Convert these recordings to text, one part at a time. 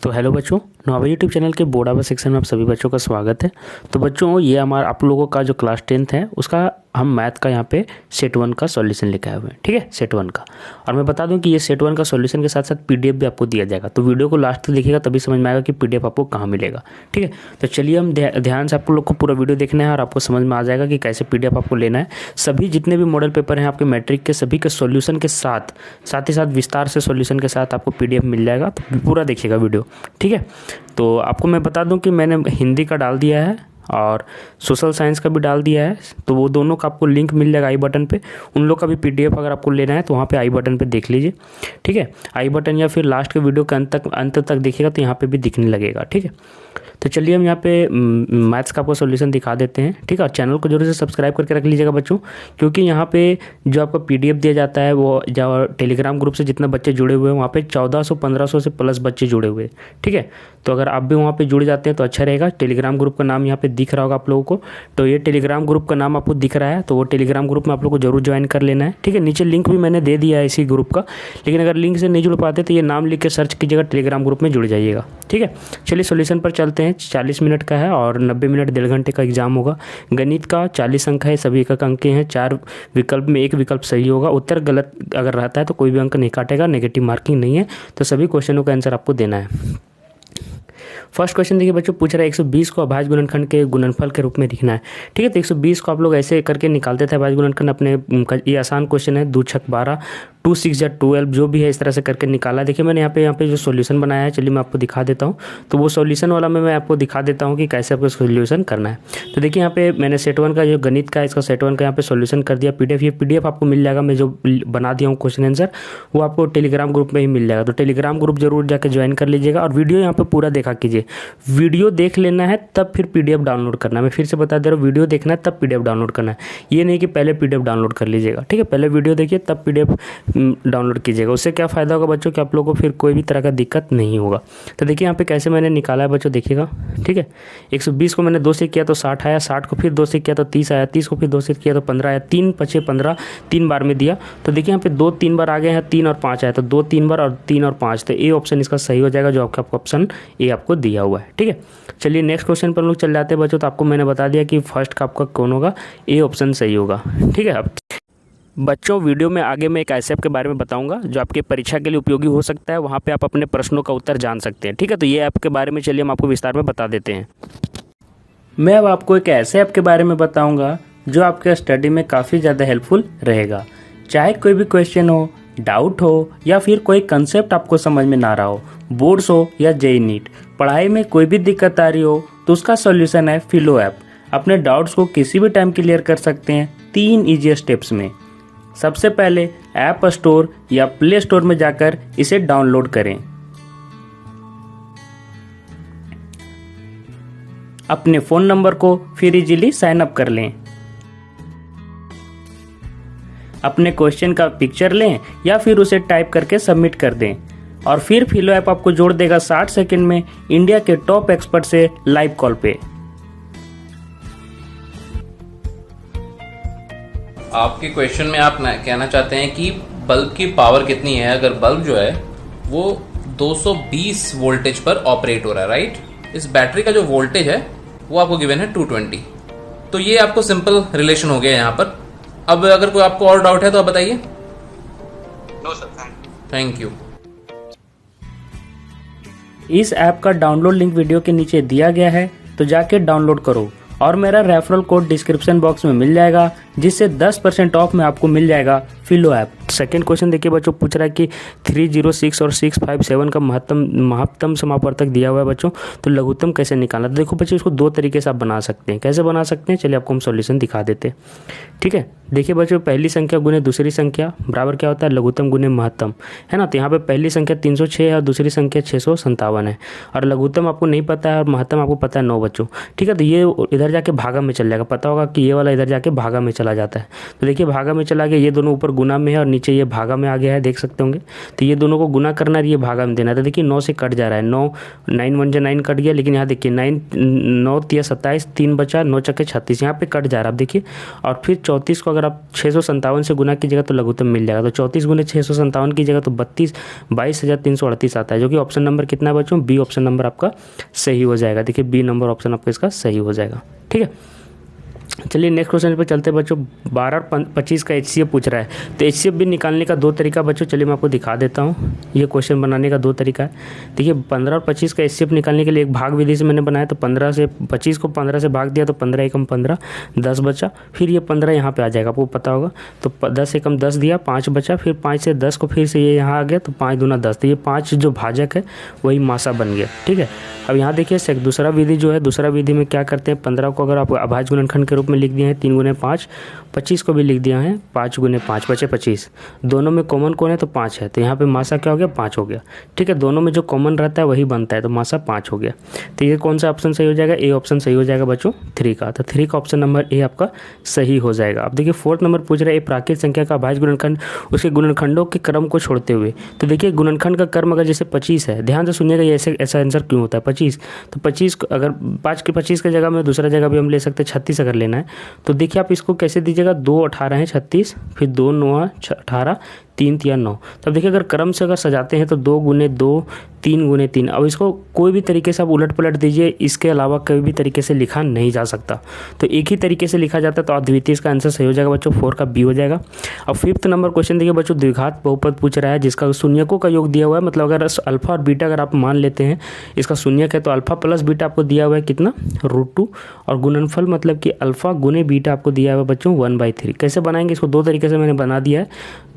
तो हेलो बच्चों, नोवा YouTube channel के बोर्ड आवर सेक्शन में आप सभी बच्चों का स्वागत है। तो बच्चों, ये हमारा आप लोगों का जो क्लास 10th है उसका हम मैथ का यहाँ पे सेट 1 का सॉल्यूशन लेके आए हुए हैं। ठीक है, सेट 1 का। और मैं बता दूं कि ये सेट 1 का सॉल्यूशन के साथ साथ पीडीएफ भी आपको दिया जाएगा। तो वीडियो को लास्ट तक देखिएगा, तभी समझ में आएगा कि पीडीएफ आपको कहाँ मिलेगा। ठीक है, तो चलिए हम ध्यान से आप लोग को पूरा वीडियो देखना है और आपको समझ में आ जाएगा कि कैसे पीडीएफ आपको लेना है। सभी जितने भी मॉडल पेपर हैं आपके मैट्रिक के, सभी के सॉल्यूशन के साथ ही साथ विस्तार से सॉल्यूशन के साथ आपको पीडीएफ मिल जाएगा। तो पूरा देखिएगा वीडियो। ठीक है, तो आपको मैं बता दूं कि मैंने हिंदी का डाल दिया है और सोशल साइंस का भी डाल दिया है। तो वो दोनों का आपको लिंक मिल जाएगा आई बटन पे। उन लोग का भी पीडीएफ अगर आपको लेना है तो वहाँ पे आई बटन पे देख लीजिए। ठीक है, आई बटन या फिर लास्ट के वीडियो के अंत तक देखिएगा तो यहाँ पे भी दिखने लगेगा। ठीक है, तो चलिए हम यहाँ पे मैथ्स का आपको सॉल्यूशन दिखा देते हैं। ठीक है, और चैनल को जरूर से सब्सक्राइब करके रख लीजिएगा बच्चों, क्योंकि यहाँ पे जो आपका पीडीएफ दिया जाता है वो जो टेलीग्राम ग्रुप से जितने बच्चे जुड़े हुए हैं वहाँ पे 1400-1500 से प्लस बच्चे जुड़े हुए हैं। ठीक है, तो अगर आप भी वहाँ पे जुड़ जाते हैं तो अच्छा रहेगा। टेलीग्राम ग्रुप का नाम यहाँ पे दिख रहा होगा आप लोगों को। तो ये टेलीग्राम ग्रुप का नाम आपको दिख रहा है, तो वो टेलीग्राम ग्रुप में आप लोग को जरूर ज्वाइन कर लेना है। ठीक है, नीचे लिंक भी मैंने दे दिया है इसी ग्रुप का, लेकिन अगर लिंक से नहीं जुड़ पाते तो ये नाम लिख के सर्च कीजिएगा, टेलीग्राम ग्रुप में जुड़ जाइएगा। ठीक है, चलिए सॉल्यूशन पर चलते हैं। 40 मिनट का है और 90 मिनट 1.5 घंटे का एग्जाम होगा। गणित का 40 अंक है, सभी का अंक हैं। 4 विकल्प में एक विकल्प सही होगा। उत्तर गलत अगर रहता है तो कोई भी अंक नहीं काटेगा, नेगेटिव मार्किंग नहीं है। तो सभी क्वेश्चनों का आंसर आपको देना है। फर्स्ट क्वेश्चन देखिए बच्चों, पूछ रहा है 120 को अभाज्य गुणनखंड के गुणनफल के रूप में लिखना है। ठीक है, तो 120 को आप लोग ऐसे करके निकालते थे अभाज्य गुणनखंड अपने। ये आसान क्वेश्चन है, 2 छक 12, 2 6 या 12 जो भी है इस तरह से करके निकाला। देखिए मैंने यहाँ पे जो सॉल्यूशन बनाया है, चलिए मैं आपको दिखा देता हूँ। तो वो सॉल्यूशन वाला में मैं आपको दिखा देता हूँ कि कैसे आपको सॉल्यूशन करना है। तो देखिए यहाँ पे मैंने सेट 1 का जो गणित का इसका सेट 1 का यहाँ पे सॉल्यूशन कर दिया पीडीएफ। ये पीडीएफ आपको मिल जाएगा, मैं जो बना दिया हूँ क्वेश्चन आंसर, वो आपको टेलीग्राम ग्रुप में ही मिल जाएगा। तो टेलीग्राम ग्रुप जरूर जाकर ज्वाइन कर लीजिएगा और वीडियो यहाँ पे पूरा देखा कीजिए। वीडियो देख लेना है तब फिर पीडीएफ डाउनलोड करना है। मैं फिर से बता दे रहा हूँ, वीडियो देखना है तब पीडीएफ डाउनलोड करना है। ये नहीं कि पहले पीडीएफ डाउनलोड कर लीजिएगा। ठीक है, पहले वीडियो देखिए तब पीडीएफ डाउनलोड कीजिएगा। उससे क्या फ़ायदा होगा बच्चों कि आप लोगों को फिर कोई भी तरह का दिक्कत नहीं होगा। तो देखिए यहाँ पे कैसे मैंने निकाला है बच्चों, देखिएगा। ठीक है, 120 को मैंने 2 से किया तो 60 आया, 60 को फिर 2 से किया तो 30 आया, 30 को फिर 2 से किया तो 15 आया, 3 5 15, 3 बार में दिया। तो देखिए यहाँ पे 2 3 बार आ गए हैं, 3 और 5 आया, तो 2 3 बार और 3 और 5, तो ए ऑप्शन इसका सही हो जाएगा, जो आपका ऑप्शन ए आपको दिया हुआ है। ठीक है, चलिए नेक्स्ट क्वेश्चन पर लोग चल जाते हैं बच्चों। तो आपको मैंने बता दिया कि फर्स्ट का आपका कौन होगा, ए ऑप्शन सही होगा। ठीक है, अब बच्चों वीडियो में आगे मैं एक ऐसे ऐप के बारे में बताऊंगा जो आपके परीक्षा के लिए उपयोगी हो सकता है। वहाँ पे आप अपने प्रश्नों का उत्तर जान सकते हैं। ठीक है, तो ये ऐप के बारे में चलिए हम आपको विस्तार में बता देते हैं। मैं अब आपको एक ऐसे ऐप के बारे में बताऊंगा जो आपके स्टडी में काफ़ी ज़्यादा हेल्पफुल रहेगा। चाहे कोई भी क्वेश्चन हो, डाउट हो या फिर कोई कंसेप्ट आपको समझ में ना रहा हो, बोर्ड्स हो या जेईई नीट, पढ़ाई में कोई भी दिक्कत आ रही हो तो उसका सॉल्यूशन है फिलो ऐप। अपने डाउट्स को किसी भी टाइम क्लियर कर सकते हैं 3 ईजी स्टेप्स में। सबसे पहले ऐप स्टोर या प्ले स्टोर में जाकर इसे डाउनलोड करें। अपने फ़ोन नंबर को फिर इजीली साइन अप कर लें। अपने क्वेश्चन का पिक्चर लें या फिर उसे टाइप करके सबमिट कर दें और फिर फिलो ऐप आपको जोड़ देगा 60 सेकंड में इंडिया के टॉप एक्सपर्ट से लाइव कॉल पे। आपके क्वेश्चन में आप कहना चाहते हैं कि बल्ब की पावर कितनी है। अगर बल्ब जो है वो 220 वोल्टेज पर ऑपरेट हो रहा है, राइट। इस बैटरी का जो वोल्टेज है वो आपको गिवन है 220। तो ये आपको सिंपल रिलेशन हो गया यहाँ पर। अब अगर कोई आपको और डाउट है तो आप बताइए। No sir, thank you. इस ऐप का डाउनलोड लिंक वीडियो के नीचे दिया गया है, तो जाके डाउनलोड करो और मेरा रेफरल कोड डिस्क्रिप्शन बॉक्स में मिल जाएगा, जिससे 10% ऑफ में आपको मिल जाएगा फिलो ऐप। सेकंड क्वेश्चन देखिए बच्चों, पूछ रहा है कि 306 और 657 का महत्तम समापवर्तक दिया हुआ है बच्चों, तो लघुत्तम कैसे निकालना। तो देखो बच्चों, इसको 2 तरीके से आप बना सकते हैं। कैसे बना सकते हैं, चलिए आपको हम सॉल्यूशन दिखा देते हैं। ठीक है, देखिए बच्चों, पहली संख्या गुने दूसरी संख्या बराबर क्या होता है, लघुत्तम गुने महत्तम, है ना। तो यहाँ पे पहली संख्या 306 है और दूसरी संख्या 657 है, और लघुत्तम आपको नहीं पता है और महत्तम आपको पता है 9 बच्चों। ठीक है, तो ये इधर जाके भागा में चल जाएगा। पता होगा कि ये वाला इधर जाके भागा में चला जाता है। तो देखिए भागा में चला गया, ये दोनों ऊपर गुना में है और नीचे ये भागा में आ गया है, देख सकते होंगे। तो ये दोनों को गुना करना है, ये भागा में देना है। तो देखिए 9 से कट जा रहा है, 9 9 1 9 कट गया, लेकिन यहाँ देखिए 9 तिया 27, 3 बचा, 9 चक्के 36, यहाँ पे कट जा रहा है आप देखिए। और फिर 34 को अगर आप 657 से गुना कीजिएगा तो लघुत्तम मिल जाएगा। तो 34 गुने 657 कीजिएगा तो 22,338 आता है, जो कि ऑप्शन नंबर कितना है बच्चों, बी ऑप्शन नंबर आपका सही हो जाएगा। देखिए बी नंबर ऑप्शन आपका इसका सही हो जाएगा। ठीक है, चलिए नेक्स्ट क्वेश्चन पे चलते हैं बच्चों। 12 और 25 का HCF पूछ रहा है, तो HCF भी निकालने का दो तरीका बच्चों, चलिए मैं आपको दिखा देता हूँ। ये क्वेश्चन बनाने का दो तरीका है। देखिए 15 और 25 का HCF निकालने के लिए एक भाग विधि से मैंने बनाया, तो 15 से 25 को 15 से भाग दिया तो 15 एकम 15, 10 बचा। फिर ये 15 यहाँ पे आ जाएगा, आपको पता होगा। तो 10 एकम 10 दिया, 5 बचा। फिर 5 से 10 को फिर से ये यहाँ आ गया, तो 5 दूना 10, तो ये 5 जो भाजक है वही मासा बन गया। ठीक है, अब यहाँ देखिए दूसरा विधि जो है, दूसरा विधि में क्या करते हैं, 15 को अगर आप अभाज्य गुणनखंड के रूप में लिख दिए हैं 3 गुने 5, 25 को भी लिख दिया है 5 गुने 5, बचे 25। दोनों में कॉमन कौन है, तो 5 है, तो यहाँ पे मासा क्या हो गया, 5 हो गया। ठीक है, दोनों में जो कॉमन रहता है वही बनता है, तो मासा 5 हो गया। तो ये कौन सा ऑप्शन सही हो जाएगा, ए ऑप्शन सही हो जाएगा बच्चों 3 का। तो 3 का ऑप्शन नंबर ए आपका सही हो जाएगा। अब देखिए 4th नंबर पूछ रहा है, प्राकृत संख्या का अभाज्य गुणनखंड उसके गुणनखंडों के क्रम को छोड़ते हुए। तो देखिए गुणनखंड का क्रम अगर जैसे 25 है, ध्यान से सुनिएगा, ये ऐसा आंसर क्यों होता है 25। तो 25 अगर 5 के 25 की जगह में दूसरा जगह भी हम ले सकते हैं 36 अगर लेना है। तो देखिए आप इसको कैसे दीजिएगा, 2 18 है 36, फिर 2 9 18, 3 तिया 9। तब देखिए अगर क्रम से अगर सजाते हैं तो 2 गुने 2, 3 गुने 3। अब इसको कोई भी तरीके से आप उलट पलट दीजिए, इसके अलावा कोई भी तरीके से लिखा नहीं जा सकता। तो एक ही तरीके से लिखा जाता है, तो अद्वितीय इसका आंसर सही हो जाएगा बच्चों, 4 का बी हो जाएगा। अब 5th नंबर क्वेश्चन देखिए बच्चों, द्विघात बहुपद पूछ रहा है जिसका शून्यकों का योग दिया हुआ है। मतलब अगर अल्फा और बीटा अगर आप मान लेते हैं इसका शून्यक है, तो अल्फा प्लस बीटा आपको दिया हुआ है कितना, √2, और गुणनफल मतलब कि अल्फा गुने बीटा आपको दिया हुआ है बच्चों 1/3। कैसे बनाएंगे इसको, दो तरीके से मैंने बना दिया है,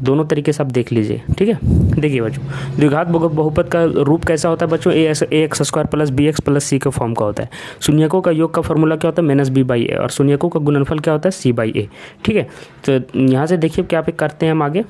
दोनों तरीके से आप देख लीजिए। ठीक है, देखिए बच्चों द्विघात बहुपद का रूप कैसा होता है बच्चों, ax² plus bx plus c का फॉर्म का होता है। शून्यकों का योग का फॉर्मूला क्या होता है, -b/a, और शून्यकों का गुणनफल क्या होता है, c/a। ठीक है, तो यहाँ से देखिए क्या पे करते हैं हम आगे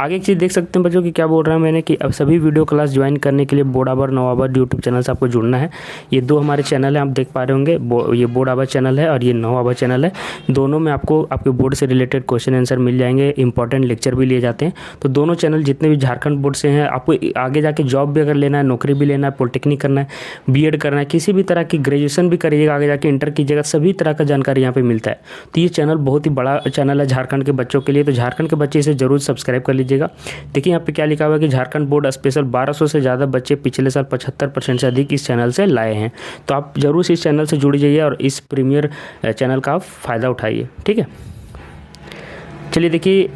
एक चीज़ देख सकते हैं बच्चों कि क्या बोल रहा है मैंने, कि अब सभी वीडियो क्लास ज्वाइन करने के लिए board our now our YouTube channel से आपको जुड़ना है। ये दो हमारे चैनल हैं, आप देख पा रहे होंगे, ये बोर्ड आवर चैनल है और ये नौ आवर चैनल है। दोनों में आपको आपके बोर्ड से रिलेटेड क्वेश्चन आंसर मिल जाएंगे, इंपॉर्टेंट लेक्चर भी लिए जाते हैं। तो दोनों चैनल जितने भी झारखंड बोर्ड से हैं, आपको आगे जाके जॉब भी अगर लेना है, नौकरी भी लेना है, पॉलिटेक्निक करना है, बीएड करना है, किसी भी तरह की ग्रेजुएशन भी करिएगा, आगे जाके इंटर कीजिएगा, सभी तरह का जानकारी यहाँ पे मिलता है। तो ये चैनल बहुत ही बड़ा चैनल है झारखंड के बच्चों के लिए, तो झारखंड के बच्चे इसे जरूर सब्सक्राइब कर लीजिएगा। देखिए यहाँ पे क्या लिखा हुआ है कि झारखंड बोर्ड स्पेशल 1200 से ज़्यादा बच्चे पिछले साल 75% से अधिक इस चैनल से लाए हैं। तो आप जरूर से इस चैनल से जुड़ जाइए और इस प्रीमियर चैनल का आप फ़ायदा उठाइए। ठीक है, चलिए देखिए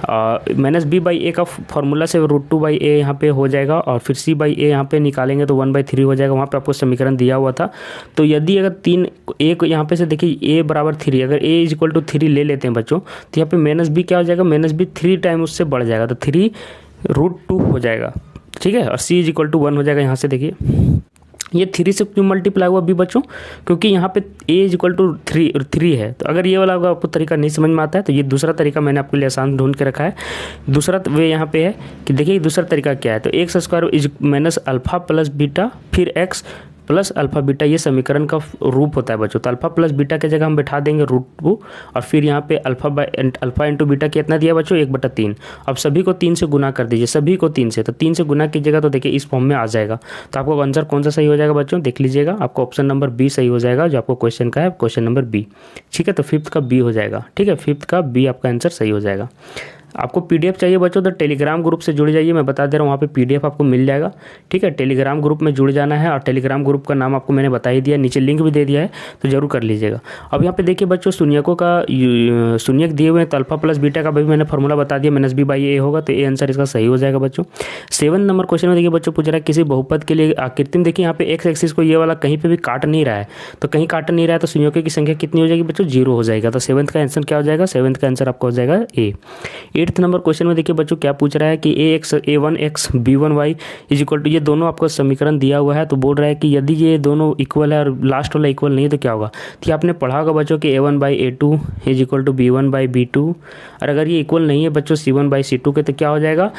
-b/a का फॉर्मूला से √2/a यहाँ पे हो जाएगा, और फिर c/a यहाँ पे निकालेंगे तो 1/3 हो जाएगा। वहाँ पे आपको समीकरण दिया हुआ था। तो यदि अगर 3 a को यहाँ पे से देखिए a = 3, अगर a = 3 ले लेते हैं बच्चों, तो यहाँ पे -b क्या हो जाएगा, -b 3 टाइम उससे बढ़ जाएगा, तो 3√2 हो जाएगा। ठीक है, और c = 1 हो जाएगा। यहाँ से देखिए ये 3 से क्यों मल्टीप्लाई हुआ भी बच्चों, क्योंकि यहाँ पे a = 3 है। तो अगर ये वाला आपको तरीका नहीं समझ में आता है तो ये दूसरा तरीका मैंने आपके लिए आसान ढूंढ के रखा है। दूसरा वे यहाँ पे है कि देखिए दूसरा तरीका क्या है, तो x² - अल्फा प्लस बीटा फिर x प्लस अल्फा बीटा, ये समीकरण का रूप होता है बच्चों। तो अल्फा प्लस बीटा की जगह हम बैठा देंगे √2, और फिर यहाँ पे अल्फा इंटू बीटा कितना दिया बच्चों, 1/3। अब सभी को 3 से गुना कर दीजिए, सभी को 3 से, तो 3 से गुना कीजिएगा तो देखिए इस फॉर्म में आ जाएगा। तो आपको आंसर कौन सा सही हो जाएगा बच्चों, देख लीजिएगा, आपको ऑप्शन नंबर बी सही हो जाएगा, जो आपको क्वेश्चन का है, क्वेश्चन नंबर बी। ठीक है, तो 5th का बी हो जाएगा। ठीक है, 5th का बी आपका आंसर सही हो जाएगा। आपको पीडीएफ चाहिए बच्चों तो टेलीग्राम ग्रुप से जुड़ जाइए, मैं बता दे रहा हूँ वहाँ पे पीडीएफ आपको मिल जाएगा। ठीक है, टेलीग्राम ग्रुप में जुड़ जाना है, और टेलीग्राम ग्रुप का नाम आपको मैंने बता ही दिया, नीचे लिंक भी दे दिया है, तो जरूर कर लीजिएगा। अब यहाँ पे देखिए बच्चों शून्यकों का शून्यक दिए हुए हैं, तो अल्फा प्लस बीटा का भी मैंने फॉर्मूला बता दिया, -b/a होगा, तो ये आंसर इसका सही हो जाएगा बच्चों। 7 नंबर क्वेश्चन में देखिए बच्चों पूछ रहा है किसी बहुपद के लिए आकृति, देखिए यहाँ पे एक्स एक्सिस को ये वाला कहीं पे भी काट नहीं रहा है, तो कहीं काट नहीं रहा है, तो शून्यकों की संख्या कितनी हो जाएगी बच्चों, 0 हो जाएगा। तो 7th का आंसर क्या हो जाएगा, 7th का आंसर आपका हो जाएगा ए। 8th नंबर क्वेश्चन में देखिए बच्चों क्या पूछ रहा है कि a1x b1y = ये दोनों आपको समीकरण दिया हुआ है, तो बोल रहा है कि यदि ये दोनों इक्वल है और लास्ट वाला इक्वल नहीं है तो क्या होगा। तो ये आपने पढ़ा होगा बच्चों कि a1/a2 = b1/b2, और अगर ये इक्वल नहीं है बच्चों c1/c2 के, तो क्या हो जाएगा,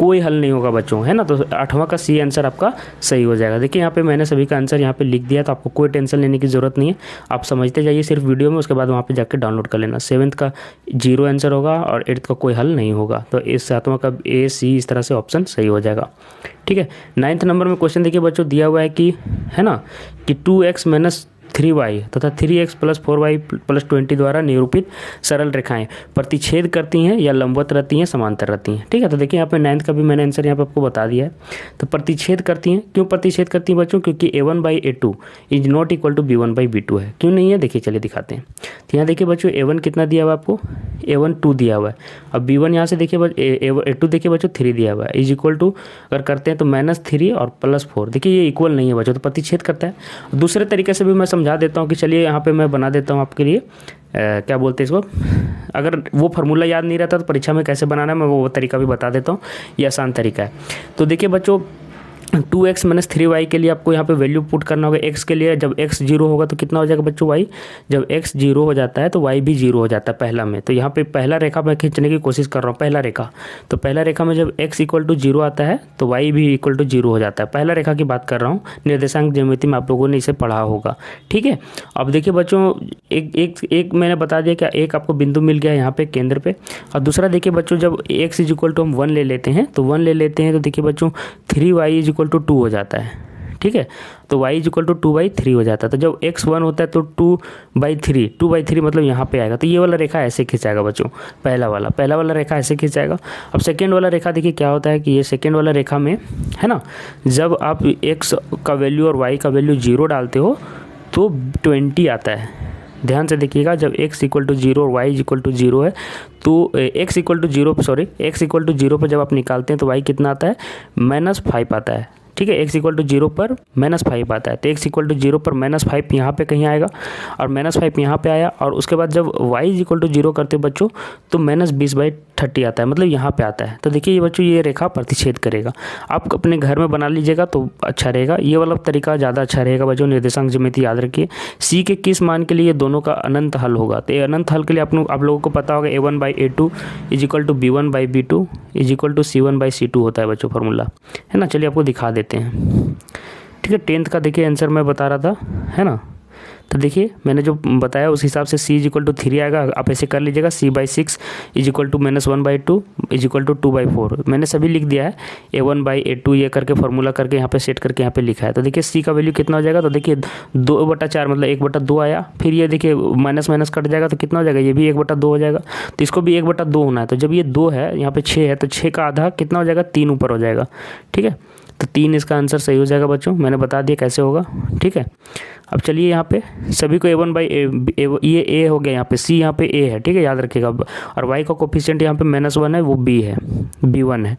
कोई हल नहीं होगा बच्चों, है ना। तो 8वां का सी आंसर आपका सही हो जाएगा। देखिए यहाँ पे मैंने सभी का आंसर यहाँ पे लिख दिया, तो आपको कोई टेंशन लेने की ज़रूरत नहीं है, आप समझते जाइए सिर्फ वीडियो में, उसके बाद वहाँ पे जाके डाउनलोड कर लेना। 7th का 0 आंसर होगा और 8th का कोई हल नहीं होगा। तो इस 7वां का ए सी इस तरह से ऑप्शन सही हो जाएगा, ठीक है। 9th नंबर में क्वेश्चन देखिए बच्चों, दिया हुआ है कि, है ना, कि 2x - 3y तथा 3x + 4y + 20 द्वारा निरूपित सरल रेखाएं प्रतिच्छेद करती हैं या लंबवत रहती हैं, समांतर रहती हैं, ठीक है। तो देखिए यहाँ पे 9th का भी मैंने आंसर यहाँ पे आपको बता दिया है। तो प्रतिच्छेद करती हैं, क्यों प्रतिच्छेद करती हैं बच्चों? क्योंकि a1/a2 is not equal to b1/b2 है। क्यों नहीं है, देखिए चलिए दिखाते हैं। तो यहाँ देखिए बच्चों a1 कितना दिया हुआ है आपको, a1 2 दिया हुआ है। अब b1 यहाँ से देखिए a2 देखिए बच्चों 3 दिया हुआ है, इज इक्वल टू अगर करते हैं तो -3 और +4, देखिए ये इक्वल नहीं है बच्चों, तो प्रतिच्छेद करता है। दूसरे तरीके से भी मैं समझा देता हूँ कि चलिए यहाँ पे मैं बना देता हूँ आपके लिए, क्या बोलते हैं इसको, अगर वो फार्मूला याद नहीं रहता तो परीक्षा में कैसे बनाना है मैं वो तरीका भी बता देता हूँ, ये आसान तरीका है। तो देखिए बच्चों 2x - 3y के लिए आपको यहाँ पे वैल्यू पुट करना होगा। x के लिए जब x 0 होगा तो कितना हो जाएगा बच्चों, y, जब x 0 हो जाता है तो y भी 0 हो जाता है पहला में। तो यहाँ पे पहला रेखा मैं खींचने की कोशिश कर रहा हूँ, पहला रेखा। तो पहला रेखा में जब x = 0 आता है तो y भी = 0 हो जाता है। पहला रेखा की बात कर रहा हूँ, निर्देशांक ज्यामिति में आप लोगों ने इसे पढ़ा होगा, ठीक है। अब देखिए बच्चों एक मैंने बता दिया क्या, एक आपको बिंदु मिल गया यहाँ पे केंद्र पे, और दूसरा देखिए बच्चों जब x = हम 1 ले लेते हैं, तो 1 ले लेते हैं तो देखिए बच्चों 3y = 2 हो जाता है, ठीक है। तो y = 2/3 हो जाता है। तो जब x 1 होता है तो 2/3 मतलब यहाँ पे आएगा। तो ये वाला रेखा ऐसे खिंचाएगा बच्चों, पहला वाला रेखा ऐसे खिंचाएगा। अब सेकेंड वाला रेखा देखिए क्या होता है कि ये सेकेंड वाला रेखा में, है ना, जब आप x का वैल्यू और y का वैल्यू 0 डालते हो तो 20 आता है। ध्यान से देखिएगा, जब x = 0 और y = 0 है तो x = 0 पर जब आप निकालते हैं तो y कितना आता है, -5 आता है, ठीक है। x = 0 पर -5 आता है। तो x = 0 पर -5 यहाँ पे कहीं आएगा और -5 यहाँ पे आया, और उसके बाद जब y = 0 करते बच्चों तो -20/30 आता है, मतलब यहाँ पे आता है। तो देखिए ये बच्चों ये रेखा प्रतिच्छेद करेगा। आप अपने घर में बना लीजिएगा तो अच्छा रहेगा, ये वाला तरीका ज़्यादा अच्छा रहेगा बच्चों। निर्देशांक ज्यामिति याद रखिए, c के किस मान के लिए ये दोनों का अनंत हल होगा। तो ये अनंत हल के लिए आप लोगों को पता होगा a1/a2 = b1/b2 = c1/c2 होता है बच्चों फार्मूला, है ना। चलिए आपको दिखा देते हैं, ठीक है। 10th का देखिए आंसर मैं बता रहा था, है ना। तो देखिए मैंने जो बताया उस हिसाब से c = 3 आएगा, आप ऐसे कर लीजिएगा। c/6 = -1/2 = 2/4 मैंने सभी लिख दिया है, a1/a2 ये करके फार्मूला करके यहाँ पे सेट करके यहाँ पे लिखा है। तो देखिए c का वैल्यू कितना हो जाएगा, तो देखिए 2/4 मतलब 1/2 आया। फिर ये देखिए माइनस कट जाएगा तो कितना हो जाएगा, ये भी 1/2 हो जाएगा। तो इसको भी 1/2 होना है। तो जब ये 2 है, यहाँ पे 6 है, तो 6 का आधा कितना हो जाएगा, 3 ऊपर हो जाएगा, ठीक है। तो 3 इसका आंसर सही हो जाएगा बच्चों, मैंने बता दिया कैसे होगा, ठीक है। अब चलिए यहाँ पे सभी को ये a हो गया, यहाँ पे c यहाँ पे a है, ठीक है, याद रखिएगा। और y का कोफिशिएंट यहाँ पे -1 है, वो b है, b1 है,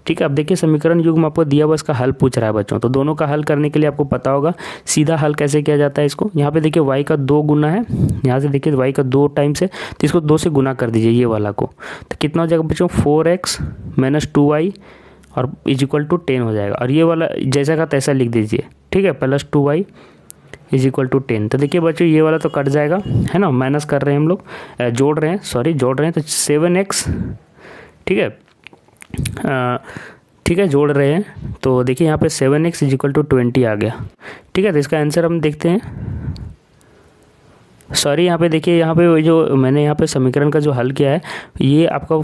ठीक है। अब देखिए समीकरण युग्म आपको दिया हुआ, इसका हल पूछ रहा है बच्चों। तो दोनों का हल करने के लिए आपको पता होगा सीधा हल कैसे किया जाता है इसको। यहाँ पे देखिए y का 2 गुना है, यहाँ से देखिए y का 2 टाइम्स है, तो इसको 2 से गुना कर दीजिए ये वाला को। तो कितना हो जाएगा बच्चों, 4x - 2y और = 10 हो जाएगा। और ये वाला जैसा का तैसा लिख दीजिए, ठीक है, +2y = 10। तो देखिए बच्चों ये वाला तो कट जाएगा, है ना, माइनस कर रहे हैं हम लोग, जोड़ रहे हैं। तो 7x, ठीक है, ठीक है, जोड़ रहे हैं। तो देखिए यहाँ पे 7x = 20 आ गया, ठीक है। तो इसका आंसर हम देखते हैं। सॉरी, यहाँ पे देखिए, यहाँ पे जो मैंने यहाँ पे समीकरण का जो हल किया है ये आपका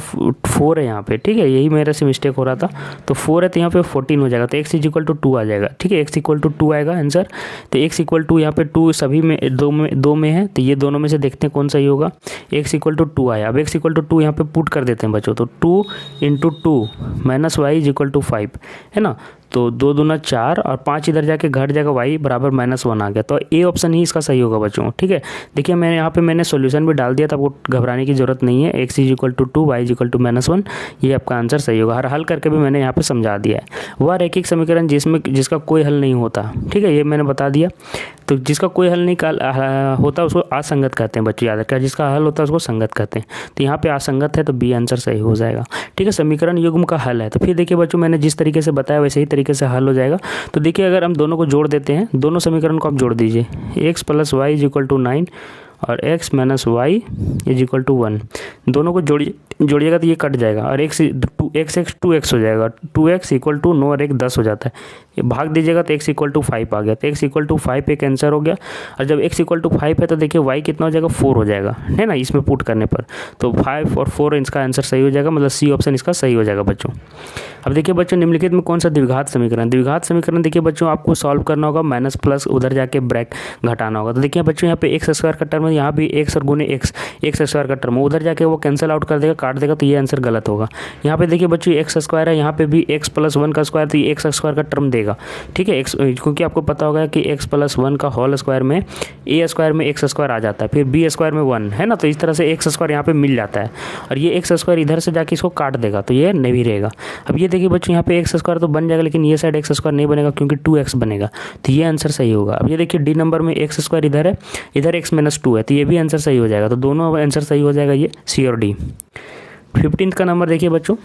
4 है यहाँ पे, ठीक है, यही मेरे से मिस्टेक हो रहा था। तो 4 है तो यहाँ पे 14 हो जाएगा। तो x = 2 आ जाएगा, ठीक है, x = 2 आएगा आंसर। तो x = यहाँ पे 2 सभी में दो में है, तो ये दोनों में से देखते हैं कौन सही होगा। x = 2 आया। अब x = 2 यहाँ पे पुट कर देते हैं बच्चों। तो 2 × 2 -y = 5, है ना। तो 2 दूना 4 और 5 इधर जाके घट जाएगा, y = -1 आ गया। तो ए ऑप्शन ही इसका सही होगा बच्चों, ठीक है। देखिए मैंने यहाँ पे मैंने सॉल्यूशन भी डाल दिया था, आपको घबराने की जरूरत नहीं है। x = 2 y = -1, ये आपका आंसर सही होगा। हर हल करके भी मैंने यहाँ पे समझा दिया है। वह रैखिक समीकरण जिसका कोई हल नहीं होता, ठीक है, ये मैंने बता दिया। तो जिसका कोई हल नहीं होता उसको असंगत कहते हैं बच्चों, याद रखिए। जिसका हल होता है उसको संगत कहते हैं। तो यहाँ पे असंगत है तो बी आंसर सही हो जाएगा, ठीक है। समीकरण युग्म का हल है। तो फिर देखिए बच्चों मैंने जिस तरीके से बताया वैसे ही तरीके से हल हो जाएगा। तो देखिए अगर हम दोनों को जोड़ देते हैं, दोनों समीकरण को आप जोड़ दीजिए, x + y = 9 और x - y = 1, दोनों को जोड़िएगा तो ये कट जाएगा और एक्स एक्स 2x हो जाएगा, 2x इक्वल टू 9 और 1 10 हो जाता है। ये भाग दीजिएगा तो x इक्वल टू 5 आ गया, तो x इक्वल टू 5 एक आंसर हो गया। और जब x इक्वल टू 5 है तो देखिए y कितना हो जाएगा, 4 हो जाएगा, है ना, इसमें पुट करने पर। तो 5 और 4 इसका आंसर सही हो जाएगा, मतलब सी ऑप्शन इसका सही हो जाएगा बच्चों। अब देखिए बच्चों निम्नलिखित में कौन सा द्विघात समीकरण, द्विघात समीकरण देखिए बच्चों आपको सॉल्व करना होगा, माइनस प्लस उधर जाके ब्रैक घटाना होगा। तो देखिए बच्चों यहाँ पे एक्स स्क्वायर का टर्म है, यहाँ भी एक्स और गुने एक्स स्क्वायर का टर्म, उधर जाके वो कैंसिल आउट कर देगा, काट देगा, तो ये आंसर गलत होगा। यहाँ पे देखिए बच्चों एक्स स्क्वायर है, यहाँ पे भी एक्स प्लस 1 का स्क्वायर, तो ये एक्स स्क्वायर का टर्म देगा, ठीक है। एक्स क्योंकि आपको पता होगा कि एक्स प्लस 1 का होल स्क्वायर में ए स्क्वायर में एक्स स्क्वायर आ जाता है, फिर बी स्क्वायर में 1 है ना, तो इस तरह से एक्स स्क्वायर यहाँ पे मिल जाता है और ये एक्स स्क्वायर इधर से जाके इसको काट देगा, तो ये नहीं रहेगा। अब ये देखिए बच्चों यहाँ पे एक्स स्क्वायर तो बन जाएगा, लेकिन ये साइड एक्स स्क्वायर नहीं बनेगा क्योंकि 2x बनेगा, तो ये आंसर सही होगा। अब ये देखिए डी नंबर में एक्स स्क्वायर इधर है, इधर x माइनस 2 है, तो ये भी आंसर सही हो जाएगा। तो दोनों आंसर सही हो जाएगा, ये सी और डी। 15 का नंबर देखिए बच्चों,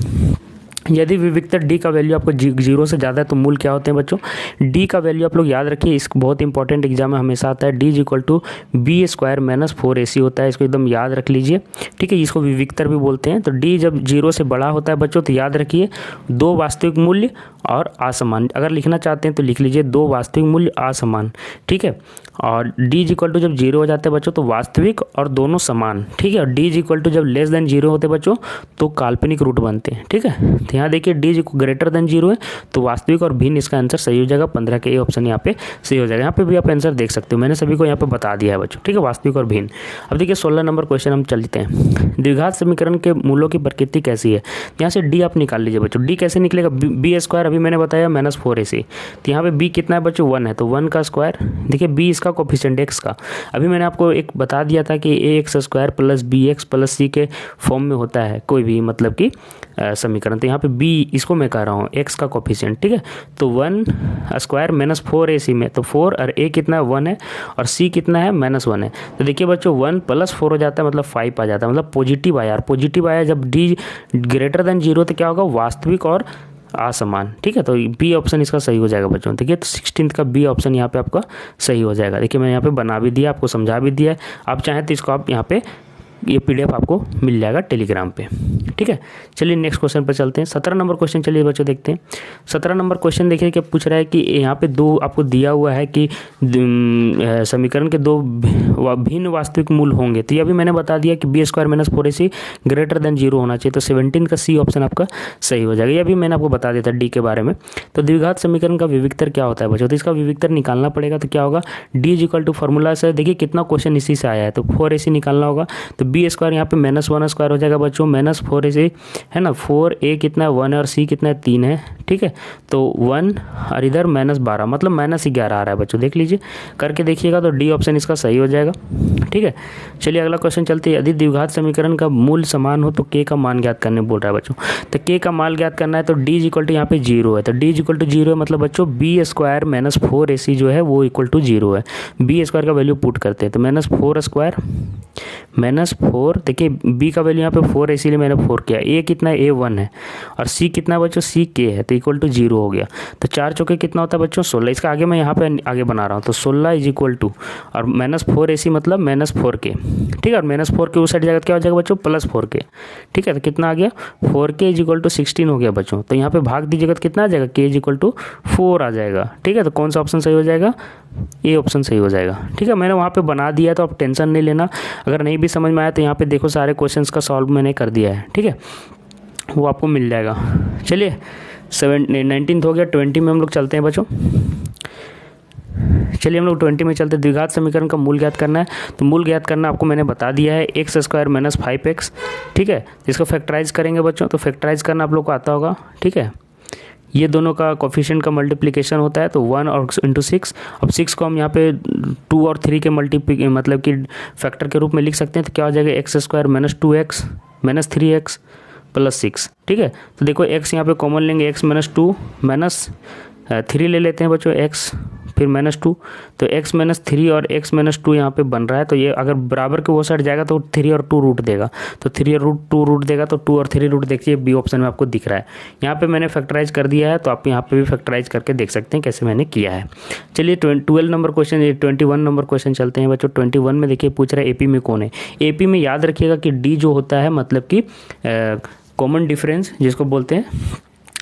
यदि विविक्तर डी का वैल्यू आपको 0 से ज़्यादा है तो मूल क्या होते हैं बच्चों। डी का वैल्यू आप लोग याद रखिए, इसको बहुत इंपॉर्टेंट एग्जाम में हमेशा आता है, D is equal to B square minus 4ac होता है, इसको एकदम याद रख लीजिए, ठीक है। इसको विविक्तर भी बोलते हैं। तो डी जब 0 से बड़ा होता है बच्चों तो याद रखिए 2 वास्तविक मूल्य और असमान, अगर लिखना चाहते हैं तो लिख लीजिए 2 वास्तविक मूल्य असमान, ठीक है। और डी इज इक्वल टू जब 0 हो जाते हैं बच्चों तो वास्तविक और दोनों समान, ठीक है। और डी इज इक्वल टू जब लेस देन 0 होते बच्चों तो काल्पनिक रूट बनते हैं, ठीक है। तो यहाँ देखिए डी इज ग्रेटर देन 0 है तो वास्तविक और भिन्न, इसका आंसर सही हो जाएगा। 15 के ए ऑप्शन यहाँ पे सही हो जाएगा। यहाँ पे भी आप आंसर देख सकते हो, मैंने सभी को यहाँ पे बता दिया है बच्चों, ठीक है, वास्तविक और भिन्न। अब देखिए 16 नंबर क्वेश्चन हम चलते हैं। द्विघात समीकरण के मूलों की प्रकृति कैसी है, यहाँ से डी आप निकाल लीजिए बच्चों। डी कैसे निकलेगा, बी स्क्वायर अभी मैंने बताया माइनस 4ac, तो यहाँ पे बी कितना है बच्चों 1 है, तो 1 का स्क्वायर, देखिए बी इसका कोफिशिएंट एक्स का, अभी मैंने आपको एक बता दिया था कि a x square plus b x plus c के फॉर्म में होता है कोई भी मतलब कि समीकरण। तो यहाँ पे बी इसको मैं कह रहा हूँ एक्स का कोफिशिएंट, ठीक है। तो 1 स्क्वायर माइनस 4ac में, तो 4 और ए कितना 1 है और सी कितना है -1 है। तो देखिए बच्चों 1 प्लस 4 हो जाता है, मतलब 5 आ जाता है, मतलब पॉजिटिव आया। और पॉजिटिव आया जब डी ग्रेटर देन 0 तो क्या होगा, वास्तविक और असमान, ठीक है। तो बी ऑप्शन इसका सही हो जाएगा बच्चों। देखिए तो 16 का बी ऑप्शन यहाँ पे आपका सही हो जाएगा। देखिए मैं यहाँ पे बना भी दिया, आपको समझा भी दिया है, आप चाहें तो इसको आप यहाँ पे ये PDF आपको मिल जाएगा टेलीग्राम पे, ठीक है। चलिए नेक्स्ट क्वेश्चन पर चलते हैं। 17 नंबर क्वेश्चन चलिए बच्चों देखते हैं। 17 नंबर क्वेश्चन देखिए क्या पूछ रहा है कि यहाँ पे 2 आपको दिया हुआ है कि समीकरण के 2 भिन्न वास्तविक मूल होंगे। तो ये अभी मैंने बता दिया कि B square minus 4ac greater than 0 होना चाहिए, तो 17 का सी ऑप्शन आपका सही हो जाएगा। ये अभी मैंने आपको बता दिया था डी के बारे में। तो द्विघात समीकरण का विविक्तर क्या होता है बच्चों, तो इसका विविक्तर निकालना पड़ेगा। तो क्या होगा, D is equal to formula से, देखिए कितना क्वेश्चन इसी से आया है, तो 4ac निकालना होगा। तो बी स्क्वायर यहाँ पे -1 स्क्वायर हो जाएगा बच्चों, -4ac है ना, 4a कितना है 1 है और c कितना है 3 है, ठीक है। तो 1 और इधर -12 मतलब -11 आ रहा है बच्चों, देख लीजिए करके देखिएगा, तो डी ऑप्शन इसका सही हो जाएगा, ठीक है। चलिए अगला क्वेश्चन चलते हैं। यदि द्विघात समीकरण का मूल समान हो तो k का मान ज्ञात करने बोल रहा है बच्चों। तो k का मान ज्ञात करना है तो d इज इक्वल टू यहाँ पे 0 है, तो d इज इक्वल टू 0 है, मतलब बच्चों बी स्क्वायर माइनस 4ac जो है वो इक्वल टू 0 है। बी स्क्वायर का वैल्यू पुट करते हैं, तो -4 स्क्वायर -4, देखिए b का वैल्यू यहाँ पे 4 है इसीलिए मैंने 4 किया। a कितना है, a 1 है और c कितना है बच्चों, c k है, तो इक्वल टू 0 हो गया। तो 4 चौके कितना होता है बच्चों 16, इसका आगे मैं यहाँ पे आगे बना रहा हूँ, तो 16 इज इक्वल टू और -4ac मतलब -4k, ठीक है। और -4k उस साइड जाएगा क्या हो जाएगा बच्चों, +4k, ठीक है। तो कितना आ गया 4k इज इक्वल टू 16 हो गया बच्चों। तो यहाँ पे भाग दीजिएगा तो कितना आ जाएगा, k इज इक्वल टू 4 आ जाएगा, ठीक है। तो कौन सा ऑप्शन सही हो जाएगा, ए ऑप्शन सही हो जाएगा, ठीक है। मैंने वहाँ पे बना दिया तो आप टेंशन नहीं लेना, अगर नहीं भी समझ में आया तो यहाँ पे देखो सारे क्वेश्चंस का सॉल्व मैंने कर दिया है, ठीक है, वो आपको मिल जाएगा। चलिए 19 हो गया, 20 में हम लोग चलते हैं बच्चों। चलिए हम लोग 20 में चलते हैं। द्विघात समीकरण का मूल ज्ञात करना है, तो मूल ज्ञात करना आपको मैंने बता दिया है, एक्स स्क्वायर माइनस 5x, ठीक है। इसको फैक्टराइज करेंगे बच्चों, तो फैक्टराइज करना आप लोग को आता होगा, ठीक है। ये दोनों का कोफिशिएंट का मल्टीप्लिकेशन होता है, तो 1 और इंटू 6। अब 6 को हम यहाँ पे 2 और 3 के मतलब कि फैक्टर के रूप में लिख सकते हैं, तो क्या हो जाएगा x square minus 2x minus 3x plus 6, ठीक है। तो देखो x यहाँ पे कॉमन लेंगे, x माइनस 2 माइनस 3 ले लेते हैं बच्चों, x फिर -2, तो x -3 और x -2 यहाँ पे बन रहा है। तो ये अगर बराबर के वो साइड जाएगा तो 3 और 2 रूट देगा, तो 3 और 2 रूट देगा, तो 2 और 3 रूट देखिए बी ऑप्शन में आपको दिख रहा है। यहाँ पे मैंने फैक्टराइज कर दिया है, तो आप यहाँ पे भी फैक्टराइज करके देख सकते हैं कैसे मैंने किया है। चलिए 12 नंबर क्वेश्चन, 21 नंबर क्वेश्चन चलते हैं बच्चों। 21 में देखिए पूछ रहा है एपी में कौन है। एपी में याद रखिएगा कि डी जो होता है मतलब कि कॉमन डिफरेंस जिसको बोलते हैं,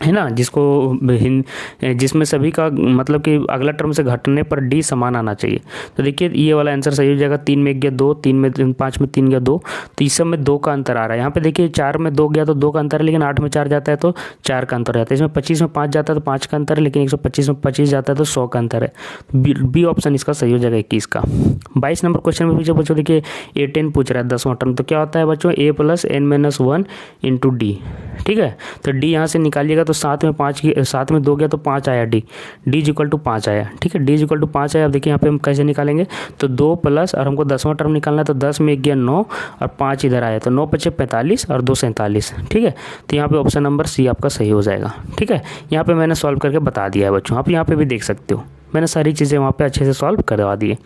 है ना, जिसमें सभी का मतलब कि अगला टर्म से घटने पर डी समान आना चाहिए। तो देखिए ये वाला आंसर सही हो जाएगा। 3 में 1 गया 2, 3 में 5 में 3 गया 2, तो इस सब में 2 का अंतर आ रहा है। यहाँ पे देखिए 4 में 2 गया तो 2 का अंतर है, लेकिन 8 में 4 जाता है तो 4 का अंतर रहता है। इसमें 25 में 5 जाता है तो 5 का अंतर है, लेकिन 125 में 25 जाता है तो 100 का अंतर है। बी ऑप्शन इसका सही हो जाएगा 21 का। 22 नंबर क्वेश्चन में पूछे बच्चों, देखिए A10 पूछ रहा है 10वां टर्म, तो क्या होता है बच्चों A + n-1 इंटू डी। ठीक है, तो डी यहाँ से निकालिएगा तो 7 में 2 गया तो 5 आया, डी इक्वल टू 5 आया। ठीक है, डी इक्वल टू 5 आया। अब देखिए यहाँ पे हम कैसे निकालेंगे, तो 2 प्लस और हमको 10वां टर्म निकालना है, तो 10 में 1 गया 9 और 5 इधर आया, तो 9 × 5 = 45 और 2 = 47। ठीक है, तो यहाँ पे ऑप्शन नंबर सी आपका सही हो जाएगा। ठीक है, यहाँ पे मैंने सॉल्व करके बता दिया है बच्चों, आप यहाँ पे भी देख सकते हो, मैंने सारी चीज़ें वहाँ पे अच्छे से सॉल्व करवा दी है।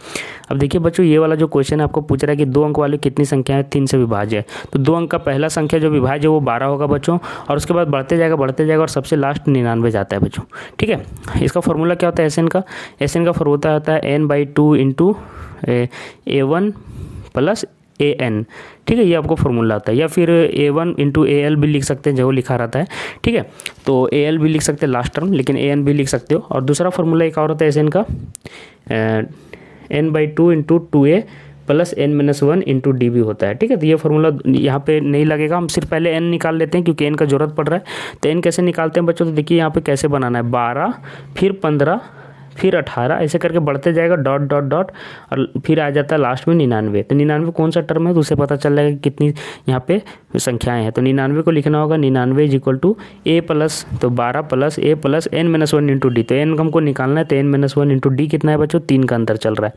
अब देखिए बच्चों ये वाला जो क्वेश्चन है आपको पूछ रहा है कि 2 अंक वाली कितनी संख्या है 3 से विभाज्य है। तो 2 अंक का पहला संख्या जो विभाज्य है वो 12 होगा बच्चों, और उसके बाद बढ़ते जाएगा और सबसे लास्ट 99 जाता है बच्चों। ठीक है, इसका फॉर्मूला क्या होता है एस एन का फॉर्मूला होता है n/2 इंटू A1 + AN। ठीक है, ये आपको फॉर्मूला आता है, या फिर A1 इंटू AL भी लिख सकते हैं जो लिखा रहता है। ठीक है, तो AL भी लिख सकते हैं लास्ट टर्म, लेकिन AN भी लिख सकते हो। और दूसरा फॉर्मूला एक और होता है SN का, n/2 into 2A + n-1 into D भी होता है। ठीक है, तो ये फॉर्मूला यहाँ पे नहीं लगेगा, हम सिर्फ पहले n निकाल लेते हैं क्योंकि n का जरूरत पड़ रहा है। तो n कैसे निकालते हैं बच्चों, तो देखिए यहाँ पे कैसे बनाना है, 12 फिर 15 फिर 18 ऐसे करके बढ़ते जाएगा डॉट डॉट डॉट, और फिर आ जाता है लास्ट में 99। तो 99 कौन सा टर्म है तो उसे पता चल जाएगा कि कितनी यहाँ पे संख्याएं हैं। तो 99 को लिखना होगा 99 = A प्लस, तो 12 + A + n-1 इंटू डी। तो n हमको निकालना है, तो n-1 इंटू डी कितना है बच्चों, 3 का अंतर चल रहा है।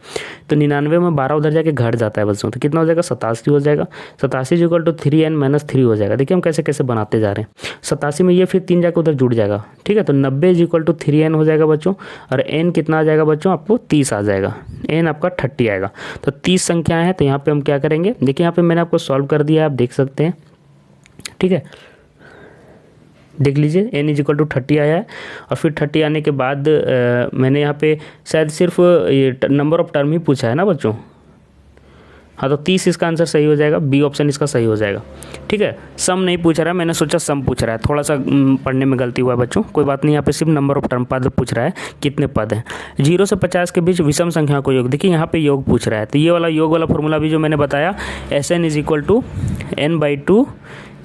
तो 99 में 12 उधर जाके घट जाता है बच्चों, तो कितना हो जाएगा 87 हो जाएगा। 87 = 3n-3 हो जाएगा। देखिए हम कैसे कैसे बनाते जा रहे हैं। 87 में ये फिर 3 जाकर उधर जुड़ जाएगा। ठीक है, तो 90 = 3n हो जाएगा बच्चों, और n कितना आ जाएगा बच्चों, आपको 30 आ जाएगा, n आपका 30 आएगा। तो 30 संख्याएं हैं, तो यहाँ पे हम क्या करेंगे, देखिए यहाँ पे मैंने आपको सॉल्व कर दिया है, आप देख सकते हैं। ठीक है, देख लीजिए n = 30 आया है, और फिर 30 आने के बाद मैंने यहाँ पे शायद सिर्फ ये नंबर ऑफ टर्म ही पूछा है ना बच्चों। हाँ, तो 30 इसका आंसर सही हो जाएगा, बी ऑप्शन इसका सही हो जाएगा। ठीक है, सम नहीं पूछ रहा है, मैंने सोचा सम पूछ रहा है, थोड़ा सा पढ़ने में गलती हुआ है बच्चों, कोई बात नहीं। यहाँ पे सिर्फ नंबर ऑफ टर्म पद पूछ रहा है, कितने पद हैं। 0 से 50 के बीच विषम संख्या को योग, देखिए यहाँ पे योग पूछ रहा है, तो ये वाला योग वाला फॉर्मूला भी जो मैंने बताया, SN = n/2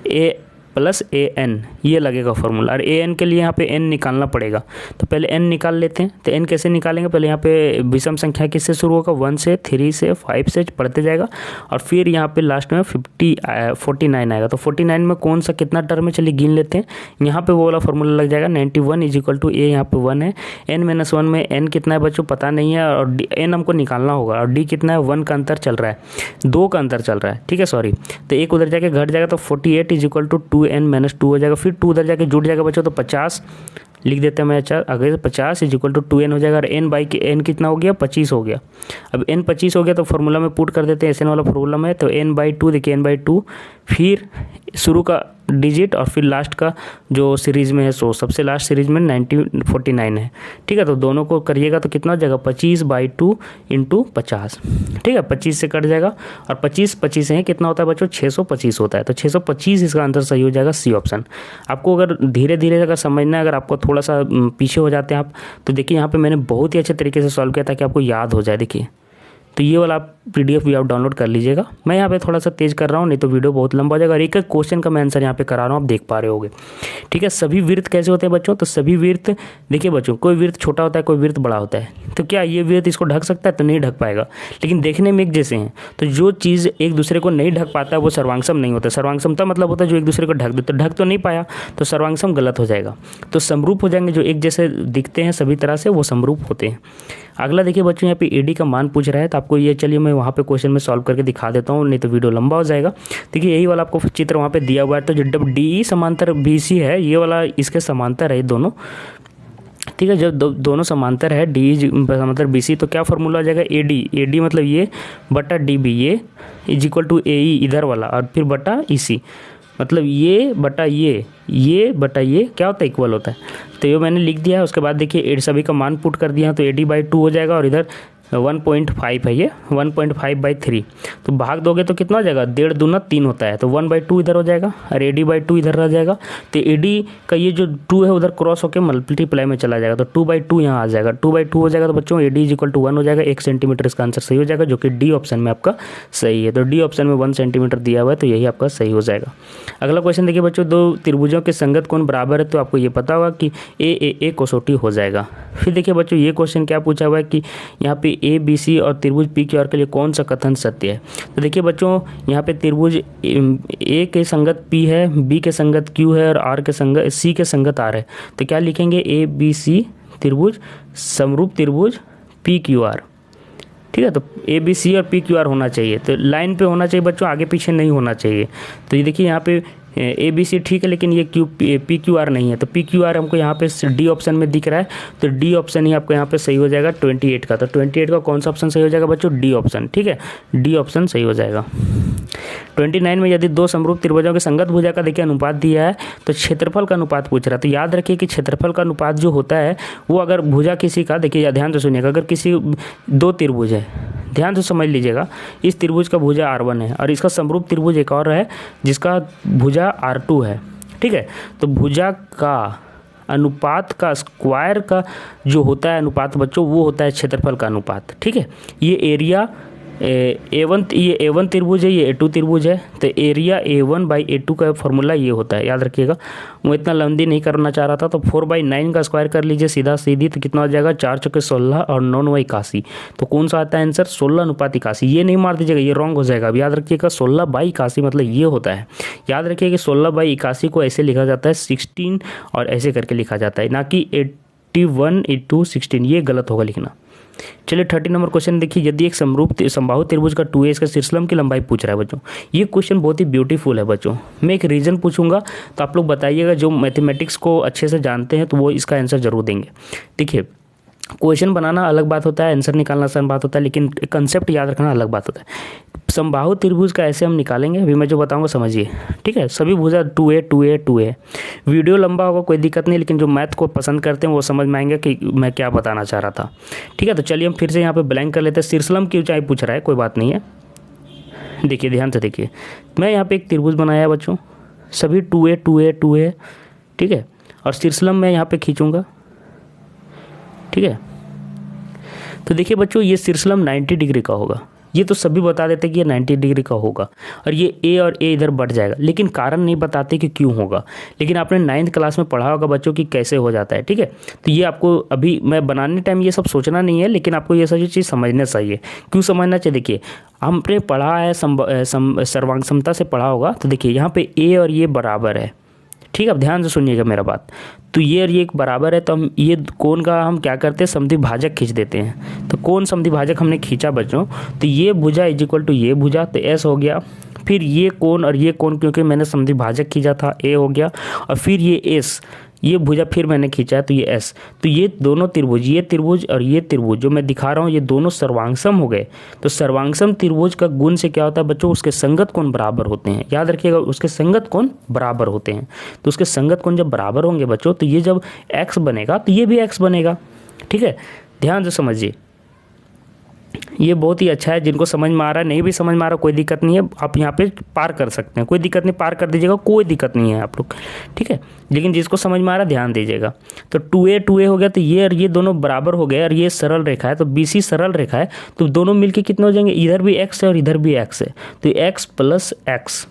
A + AN, ये लगेगा फॉर्मूला। और AN के लिए यहाँ पे n निकालना पड़ेगा, तो पहले n निकाल लेते हैं। तो n कैसे निकालेंगे, पहले यहाँ पे विषम संख्या किससे शुरू होगा, 1 से 3 से 5 से पढ़ते जाएगा, और फिर यहाँ पे लास्ट में 49 आएगा। तो 49 में कौन सा कितना टर्म है, चलिए गिन लेते हैं। यहाँ पे वो वाला फॉर्मूला लग जाएगा, 91 = A, यहाँ पे 1 है, n-1 में n कितना है बच्चों पता नहीं है, और n हमको निकालना होगा, और d कितना है, 1 का अंतर चल रहा है, 2 का अंतर चल रहा है। ठीक है, सॉरी, तो एक उधर जाके घट जाएगा, तो 48 = 2n-2 हो जाएगा, फिर 2 उधर जाके जुड़ जाएगा बच्चों, तो 50 लिख देते हैं मैं। अच्छा, अगर 50 = 2n हो जाएगा, और n कितना हो गया, 25 हो गया। अब n 25 हो गया तो फॉर्मूला में पुट कर देते हैं, SN वाला फॉर्मूला में, तो n/2 देखिए n/2, फिर शुरू का डिजिट और फिर लास्ट का जो सीरीज में है 100, सबसे लास्ट सीरीज में 49 है। ठीक है, तो दोनों को करिएगा तो कितना हो जाएगा, 25/2 × 50। ठीक है, 25 से कट जाएगा, और 25 है कितना होता है बच्चों, 625 होता है। तो 625 इसका आंसर सही हो जाएगा, सी ऑप्शन। आपको अगर धीरे धीरे अगर समझना है, अगर आपको थोड़ा सा पीछे हो जाते हैं आप, तो देखिए यहाँ पे मैंने बहुत ही अच्छे तरीके से सॉल्व किया ताकि आपको याद हो जाए। देखिए, तो ये वाला PDF भी आप डाउनलोड कर लीजिएगा। मैं यहाँ पे थोड़ा सा तेज़ कर रहा हूँ, नहीं तो वीडियो बहुत लंबा हो जाएगा, और एक एक क्वेश्चन का मैं आंसर यहाँ पे करा रहा हूँ, आप देख पा रहे होगे। ठीक है, सभी वृत्त कैसे होते हैं बच्चों, तो सभी वृत्त देखिए बच्चों, कोई वृत्त छोटा होता है, कोई वृत्त बड़ा होता है। तो क्या ये वृत्त इसको ढक सकता है, तो नहीं ढक पाएगा, लेकिन देखने में एक जैसे हैं। तो जो चीज़ एक दूसरे को नहीं ढक पाता वो सर्वांगसम नहीं होता। सर्वांगसमता मतलब होता है जो एक दूसरे को ढक दे, तो ढक तो नहीं पाया, तो सर्वांगसम गलत हो जाएगा। तो समरूप हो जाएंगे, जो एक जैसे दिखते हैं सभी तरह से, वो समरूप होते हैं। अगला देखिए बच्चों, यहाँ पे AD का मान पूछ रहा है, तो आपको ये, चलिए मैं वहाँ पे क्वेश्चन में सॉल्व करके दिखा देता हूँ, नहीं तो वीडियो लंबा हो जाएगा। देखिए यही वाला आपको चित्र वहाँ पे दिया हुआ है, तो जो DE समांतर BC है, ये वाला इसके समांतर है दोनों। ठीक है। जब दोनों समांतर है डी मतलब बी सी, तो क्या फॉर्मूला आ जाएगा, ए डी मतलब ये बटा डी बी, ये इज इक्वल टू ए ई इधर वाला, और फिर बटा ई सी, मतलब ये बटा ये बटा ये क्या होता है, इक्वल होता है। तो ये मैंने लिख दिया है। उसके बाद देखिए सभी का मान पुट कर दिया, तो ए डी बाई 2 हो जाएगा, और इधर 1.5 है, ये 1.5/3, तो भाग दोगे तो कितना हो जाएगा, 1.5 दूना 3 होता है, तो 1/2 इधर हो जाएगा और ए डी बाई 2 इधर रह जाएगा। तो ए डी का ये जो 2 है उधर क्रॉस होकर मल्टीप्लाई में चला जाएगा, तो 2/2 यहाँ आ जाएगा, 2/2 हो जाएगा। तो बच्चों A D is equal to 1 हो जाएगा, 1 सेंटीमीटर इसका आंसर सही हो जाएगा, जो कि डी ऑप्शन में आपका सही है। तो डी ऑप्शन में 1 सेंटीमीटर दिया हुआ है, तो यही आपका सही हो जाएगा। अगला क्वेश्चन देखिए बच्चों, दो त्रिभुजों के संगत कोण बराबर है, तो आपको ये पता होगा कि ए कोसोटी हो जाएगा। फिर देखिए बच्चों ये क्वेश्चन क्या पूछा हुआ है कि यहाँ पे ए बी सी और त्रिभुज पी क्यू आर के लिए कौन सा कथन सत्य है। तो देखिए बच्चों यहाँ पे त्रिभुज ए के संगत पी है, बी के संगत क्यू है, और आर के संगत सी के संगत आर है। तो क्या लिखेंगे, ए बी सी त्रिभुज समरूप त्रिभुज पी क्यू आर। ठीक है, तो ए बी सी और पी क्यू आर होना चाहिए, तो लाइन पे होना चाहिए बच्चों, आगे पीछे नहीं होना चाहिए। तो ये देखिए यहाँ पे ए बी सी ठीक है, लेकिन ये पी क्यू आर नहीं है, तो पी क्यू आर हमको यहाँ पे डी ऑप्शन में दिख रहा है, तो डी ऑप्शन ही आपको यहाँ पे सही हो जाएगा 28 का। तो 28 का कौन सा ऑप्शन सही हो जाएगा बच्चों, डी ऑप्शन। ठीक है, डी ऑप्शन सही हो जाएगा। 29 में यदि दो समरूप त्रिभुजों के संगत भुजा का देखिए अनुपात दिया है, तो क्षेत्रफल का अनुपात पूछ रहा है। तो याद रखिए कि क्षेत्रफल का अनुपात जो होता है वो अगर भुजा किसी का, देखिए ध्यान से सुनिएगा, अगर किसी दो त्रिभुज है, ध्यान से समझ लीजिएगा, इस त्रिभुज का भुजा R1 है और इसका समरूप त्रिभुज एक और है जिसका भुजा R2 है। ठीक है, तो भुजा का अनुपात का स्क्वायर का जो होता है अनुपात बच्चों, वो होता है क्षेत्रफल का अनुपात। ठीक है, ये एरिया A1, ये A1 त्रिभुज है, ये A2 त्रिभुज है, तो एरिया A1 बाई A2 का फॉर्मूला ये होता है, याद रखिएगा। मैं इतना लंबी नहीं करना चाह रहा था, तो 4/9 का स्क्वायर कर लीजिए सीधा सीधी, तो कितना हो जाएगा, 4 चौके 16 और 9 9 81। तो कौन सा आता है आंसर, 16:81। ये नहीं मार दीजिएगा, ये रॉन्ग हो जाएगा। अब याद रखिएगा 16/81 मतलब ये होता है। याद रखिए कि 16/81 को ऐसे लिखा जाता है 16 और ऐसे करके लिखा जाता है, ना कि 81 × 16, ये गलत होगा लिखना। चलिए 30 नंबर क्वेश्चन देखिए, यदि एक समरूप समबाहु त्रिभुज का 2a इसका शीर्षलंब की लंबाई पूछ रहा है बच्चों। ये क्वेश्चन बहुत ही ब्यूटीफुल है बच्चों। मैं एक रीजन पूछूंगा तो आप लोग बताइएगा, जो मैथमेटिक्स को अच्छे से जानते हैं तो वो इसका आंसर जरूर देंगे। देखिए क्वेश्चन बनाना अलग बात होता है, आंसर निकालना आसान बात होता है, लेकिन कंसेप्ट याद रखना अलग बात होता है। समबाहु त्रिभुज का ऐसे हम निकालेंगे, अभी मैं जो बताऊंगा समझिए। ठीक है, सभी भुजा 2a 2a 2a। वीडियो लंबा होगा कोई दिक्कत नहीं, लेकिन जो मैथ को पसंद करते हैं वो समझ में आएंगे कि मैं क्या बताना चाह रहा था। ठीक है, तो चलिए हम फिर से यहाँ पे ब्लैंक कर लेते हैं। शीर्षलंब की ऊंचाई पूछ रहा है, कोई बात नहीं है। देखिए ध्यान से देखिए, मैं यहाँ पे एक त्रिभुज बनाया है बच्चों, सभी 2a 2a 2a। ठीक है, और शीर्षलंब मैं यहाँ पे खींचूंगा। ठीक है, तो देखिए बच्चों ये शीर्षलंब 90 डिग्री का होगा। ये तो सभी बता देते हैं कि ये 90 डिग्री का होगा, और ये ए और ए इधर बढ़ जाएगा, लेकिन कारण नहीं बताते कि क्यों होगा। लेकिन आपने 9th क्लास में पढ़ा होगा बच्चों कि कैसे हो जाता है। ठीक है, तो ये आपको अभी मैं बनाने टाइम ये सब सोचना नहीं है, लेकिन आपको ये सारी चीज़ समझना चाहिए। क्यों समझना चाहिए, देखिए हमने पढ़ा है सर्वांग समता से पढ़ा होगा। तो देखिए यहाँ पे ए और ये बराबर है। ठीक है, अब ध्यान से सुनिएगा मेरा बात। तो ये और ये एक बराबर है, तो हम ये कोण का हम क्या करते हैं, समद्विभाजक खींच देते हैं। तो कोण समद्विभाजक हमने खींचा बच्चों, तो ये भुजा इज इक्वल टू ये भुजा, तो एस हो गया। फिर ये कोण और ये कोण, क्योंकि मैंने समद्विभाजक खींचा था, ए हो गया। और फिर ये एस, ये भुजा फिर मैंने खींचा है, तो ये एस। तो ये दोनों त्रिभुज, ये त्रिभुज और ये त्रिभुज जो मैं दिखा रहा हूँ, ये दोनों सर्वांगसम हो गए। तो सर्वांगसम त्रिभुज का गुण से क्या होता है बच्चों, उसके संगत कोण बराबर होते हैं। याद रखिएगा, उसके संगत कोण बराबर होते हैं। तो उसके संगत कोण जब बराबर होंगे बच्चों, तो ये जब एक्स बनेगा तो ये भी एक्स बनेगा। ठीक है, ध्यान से समझिए, ये बहुत ही अच्छा है। जिनको समझ में आ रहा है, नहीं भी समझ में आ रहा, कोई दिक्कत नहीं है, आप यहाँ पे पार कर सकते हैं, कोई दिक्कत नहीं, पार कर दीजिएगा, कोई दिक्कत नहीं है आप लोग। ठीक है, लेकिन जिसको समझ में आ रहा है ध्यान दीजिएगा। तो 2a 2a हो गया, तो ये और ये दोनों बराबर हो गए, और ये सरल रेखा है, तो BC सरल रेखा है, तो दोनों मिलके कितने हो जाएंगे, इधर भी x है और इधर भी x है, तो x + x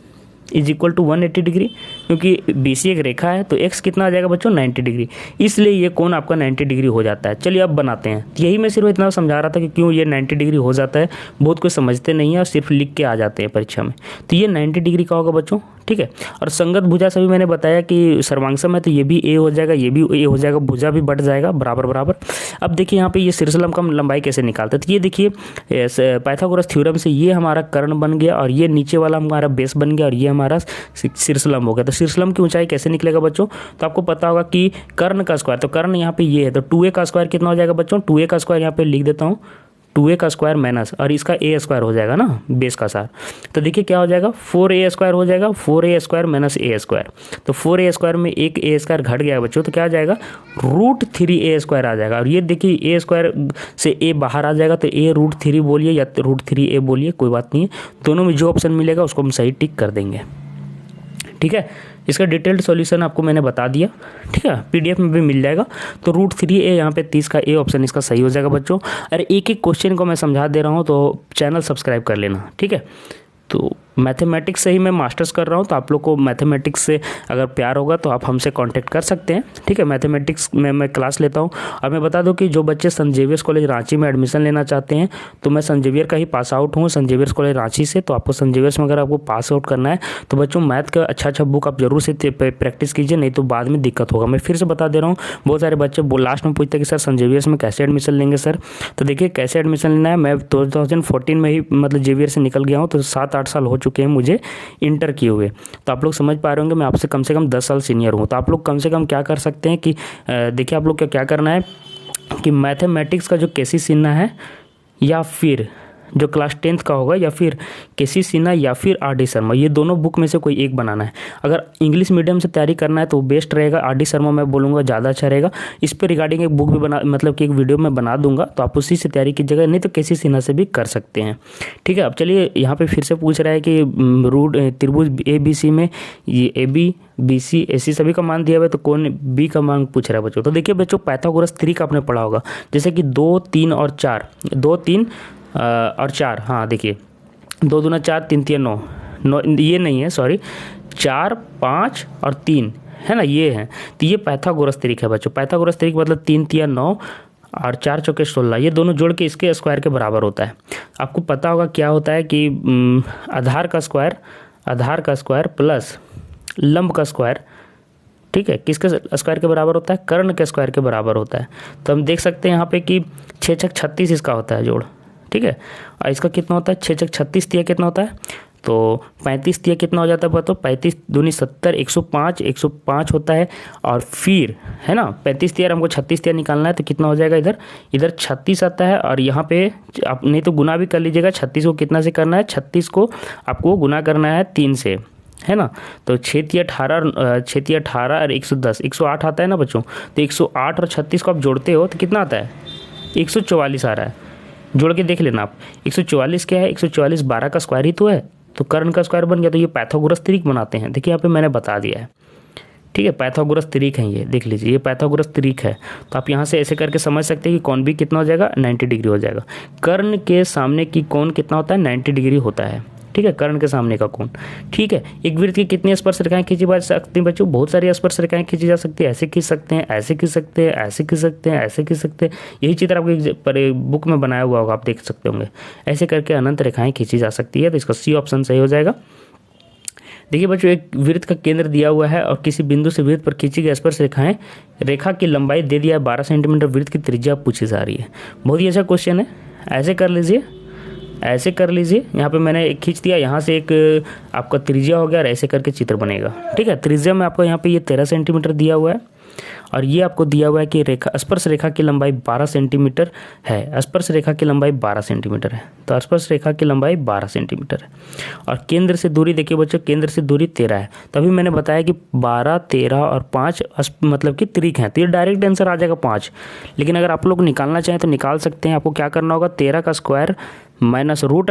is equal to 180 degree. क्योंकि BC एक रेखा है, तो x कितना आ जाएगा बच्चों, 90 डिग्री। इसलिए ये कोण आपका 90 डिग्री हो जाता है। चलिए अब बनाते हैं। यही मैं सिर्फ इतना समझा रहा था कि क्यों ये 90 डिग्री हो जाता है। बहुत कोई समझते नहीं है और सिर्फ लिख के आ जाते हैं परीक्षा में। तो ये 90 डिग्री का होगा बच्चों। ठीक है, और संगत भुजा से भी मैंने बताया कि सर्वांगसम है, तो ये भी ए हो जाएगा, ये भी ए हो जाएगा, भुजा भी बढ़ जाएगा बराबर बराबर। अब देखिए यहाँ पे ये शीर्षलंब का लंबाई कैसे निकालते हैं। तो ये देखिए पाइथागोरस थ्योरम से ये हमारा कर्ण बन गया, और ये नीचे वाला हमारा बेस बन गया, और ये हमारा शीर्षलंब हो गया। तो शीर्षलंब की ऊंचाई कैसे निकलेगा बच्चों, तो आपको पता होगा कि कर्ण का स्क्वायर, तो कर्ण यहाँ पे ये है, तो 2a का स्क्वायर कितना हो जाएगा बच्चों, 2a का स्क्वायर यहाँ पे लिख देता हूँ, 2a का स्क्वायर माइनस और इसका a स्क्वायर हो जाएगा ना बेस का सार, तो देखिए क्या हो जाएगा 4a स्क्वायर हो जाएगा, 4a square minus a square, तो 4a स्क्वायर में एक a स्क्वायर घट गया बच्चों, तो क्या आ जाएगा √3a स्क्वायर आ जाएगा। और ये देखिए a स्क्वायर से a बाहर आ जाएगा, तो a √3 बोलिए या √3a बोलिए, कोई बात नहीं है, दोनों में जो ऑप्शन मिलेगा उसको हम सही टिक कर देंगे। ठीक है, इसका डिटेल्ड सॉल्यूशन आपको मैंने बता दिया, ठीक है, पीडीएफ में भी मिल जाएगा। तो √3a यहाँ पे 30 का ए ऑप्शन इसका सही हो जाएगा बच्चों। अरे एक एक क्वेश्चन को मैं समझा दे रहा हूँ, तो चैनल सब्सक्राइब कर लेना, ठीक है। तो मैथमेटिक्स से ही मैं मास्टर्स कर रहा हूँ, तो आप लोग को मैथमेटिक्स से अगर प्यार होगा तो आप हमसे कांटेक्ट कर सकते हैं, ठीक है। मैथमेटिक्स में मैं क्लास लेता हूँ। और मैं बता दूँ कि जो बच्चे सेंट जेवियर्स कॉलेज रांची में एडमिशन लेना चाहते हैं, तो मैं सेंट जेवियर का ही पास आउट हूँ, सेंट जेवियर्स कॉलेज रांची से। तो आपको सेंट जेवियर्स में अगर आपको पास आउट करना है तो बच्चों मैथ का अच्छा बुक आप जरूर से प्रैक्टिस कीजिए, नहीं तो बाद में दिक्कत होगा। मैं फिर से बता दे रहा हूँ, बहुत सारे बच्चे लास्ट में पूछते हैं कि सर सेंट जेवियर्स में कैसे एडमिशन लेंगे सर। तो देखिए कैसे एडमिशन लेना है, मैं 2014 में ही मतलब जेवियर से निकल गया हूँ, तो 7-8 साल हो चुके हैं मुझे इंटर किए हुए। तो आप लोग समझ पा रहे होंगे मैं आपसे कम से कम 10 साल सीनियर हूँ। तो आप लोग कम से कम क्या कर सकते हैं कि देखिए आप लोग क्या करना है कि मैथमेटिक्स का जो केसी सिन्हा है, या फिर जो क्लास 10th का होगा, या फिर केसी सिन्हा या फिर आर डी शर्मा, ये दोनों बुक में से कोई एक बनाना है। अगर इंग्लिश मीडियम से तैयारी करना है तो बेस्ट रहेगा, आर डी शर्मा मैं बोलूँगा ज़्यादा अच्छा रहेगा। इस पर रिगार्डिंग एक बुक भी बना, मतलब कि एक वीडियो मैं बना दूंगा, तो आप उसी से तैयारी कीजिएगा, नहीं तो केसी सिन्हा से भी कर सकते हैं, ठीक है। अब चलिए यहाँ पर फिर से पूछ रहा है कि त्रिभुज ABC में ये AB BC AC सभी का मान दिया हुआ है, तो कौन B का मान पूछ रहा है बच्चों। तो देखिए बच्चों पाइथागोरस 3 का आपने पढ़ा होगा, जैसे कि 2, 3 और 4, 2, 3 और 4, हाँ देखिए 2 दूना 4, 3 3 9, ये नहीं है सॉरी, 4, 5 और 3 है ना, ये है। तो ये पाइथागोरस त्रिक है बच्चों। पाइथागोरस त्रिक मतलब 3 3 9 और 4 चौके 16, ये दोनों जोड़ के इसके स्क्वायर के बराबर होता है। आपको पता होगा क्या होता है कि आधार का स्क्वायर प्लस लंब का स्क्वायर, ठीक है, किसके स्क्वायर के बराबर होता है, कर्ण के स्क्वायर के बराबर होता है। तो हम देख सकते हैं यहाँ पे कि 6 6 36 इसका होता है जोड़, ठीक है। और इसका कितना होता है 6 6 36 तिया कितना होता है, तो 35 तिया कितना हो जाता है बताओ, 35 दूनी 70, 105 होता है। और फिर है ना 35 तिया हमको 36 तिया निकालना है, तो कितना हो जाएगा, इधर 36 आता है। और यहाँ पे आप नहीं तो गुना भी कर लीजिएगा, 36 को कितना से करना है, 36 को आपको गुना करना है 3 से, है ना। तो 6 तिया 18 और 110, 108 आता है ना बच्चों। तो 108 और 36 को आप जोड़ते हो तो कितना आता है, 144 आ रहा है। जोड़ के देख लेना आप, 144 क्या है, 144 12 का स्क्वायर ही तो है, तो कर्ण का स्क्वायर बन गया। तो ये पाइथागोरस त्रिक बनाते हैं, देखिए यहाँ पे मैंने बता दिया है, ठीक है। पाइथागोरस त्रिक है, ये देख लीजिए, ये पाइथागोरस त्रिक है। तो आप यहाँ से ऐसे करके समझ सकते हैं कि कौन भी कितना हो जाएगा, 90 डिग्री हो जाएगा। कर्ण के सामने की कोण कितना होता है, 90 डिग्री होता है, ठीक है, कर्ण के सामने का कोण, ठीक है। एक वृत्त की कितनी स्पर्श रेखाएं खींची जा सकती हैं बच्चों, बहुत सारी स्पर्श रेखाएं खींची जा सकती है। ऐसे खींच सकते हैं, ऐसे खींच सकते हैं, ऐसे खींच सकते हैं, ऐसे खींच सकते हैं। यही चित्र आपके बुक में बनाया हुआ होगा, आप देख सकते होंगे। ऐसे करके अनंत रेखाएं खींची जा सकती है, तो इसका सी ऑप्शन सही हो जाएगा। देखिए बच्चों एक वृत्त का केंद्र दिया हुआ है और किसी बिंदु से वृत्त पर खींची गई स्पर्श रेखाएं, रेखा की लंबाई दे दिया है 12 सेंटीमीटर, वृत्त की त्रिज्या पूछी जा रही है। बहुत ही अच्छा क्वेश्चन है, ऐसे कर लीजिए, ऐसे कर लीजिए। यहाँ पे मैंने एक खींच दिया, यहाँ से एक आपका त्रिज्या हो गया, और ऐसे करके चित्र बनेगा, ठीक है। त्रिज्या में आपको यहाँ पे ये 13 सेंटीमीटर दिया हुआ है, और ये आपको दिया हुआ है कि स्पर्श रेखा की लंबाई 12 सेंटीमीटर है। स्पर्श रेखा की लंबाई 12 सेंटीमीटर है, तो स्पर्श रेखा की लंबाई 12 सेंटीमीटर है। और केंद्र से दूरी देखिए बच्चों, केंद्र से दूरी 13 है। तभी मैंने बताया कि 12, 13 और 5 मतलब कि त्रिक हैं, तो ये डायरेक्ट आंसर आ जाएगा 5। लेकिन अगर आप लोग निकालना चाहें तो निकाल सकते हैं। आपको क्या करना होगा, 13 का स्क्वायर माइनस रूट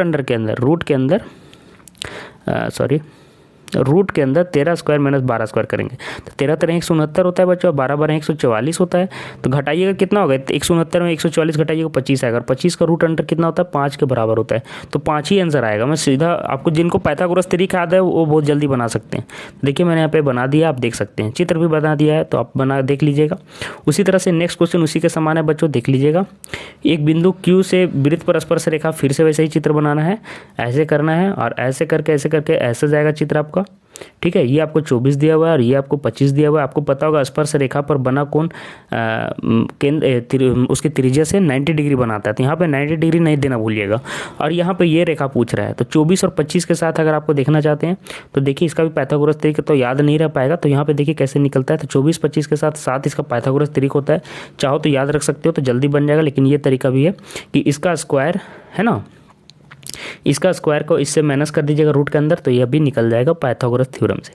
के अंदर 13 स्क्वायर माइनस 12 स्क्वायर करेंगे, तो 13 13 169 होता है बच्चों, 12 12 144 होता है। तो घटाइएगा कितना होगा, 169 में 144 घटाइएगा 25 आएगा, और 25 का रूट अंडर कितना होता है, 5 के बराबर होता है। तो 5 ही आंसर आएगा। मैं सीधा आपको, जिनको पाइथागोरस त्रिक याद है वो बहुत जल्दी बना सकते हैं। देखिए मैंने यहाँ पे बना दिया, आप देख सकते हैं, चित्र भी बना दिया है, तो आप बना देख लीजिएगा। उसी तरह से नेक्स्ट क्वेश्चन उसी के समान है बच्चों, देख लीजिएगा। एक बिंदु Q से वृत्त पर स्पर्श रेखा, फिर से वैसे ही चित्र बनाना है, ऐसे करना है, और ऐसे करके ऐसे जाएगा चित्र आपका। ठीक है। ये आपको 24 दिया हुआ है और ये आपको 25 दिया हुआ है। आपको पता होगा स्पर्श रेखा पर बना कोण केंद्र उसकी त्रिज्या से 90 डिग्री बनाता है, तो यहाँ पे 90 डिग्री नहीं देना भूलिएगा। और यहाँ पे ये रेखा पूछ रहा है, तो 24 और 25 के साथ अगर आपको देखना चाहते हैं तो देखिए इसका भी पाइथागोरस त्रिक तो याद नहीं रह पाएगा, तो यहाँ पे देखिए कैसे निकलता है। तो 24-25 के साथ 7 इसका पाइथागोरस त्रिक होता है। चाहो तो याद रख सकते हो तो जल्दी बन जाएगा, लेकिन ये तरीका भी है कि इसका स्क्वायर है ना, इसका स्क्वायर को इससे माइनस कर दीजिएगा रूट के अंदर, तो यह भी निकल जाएगा पाइथागोरस थ्योरम से।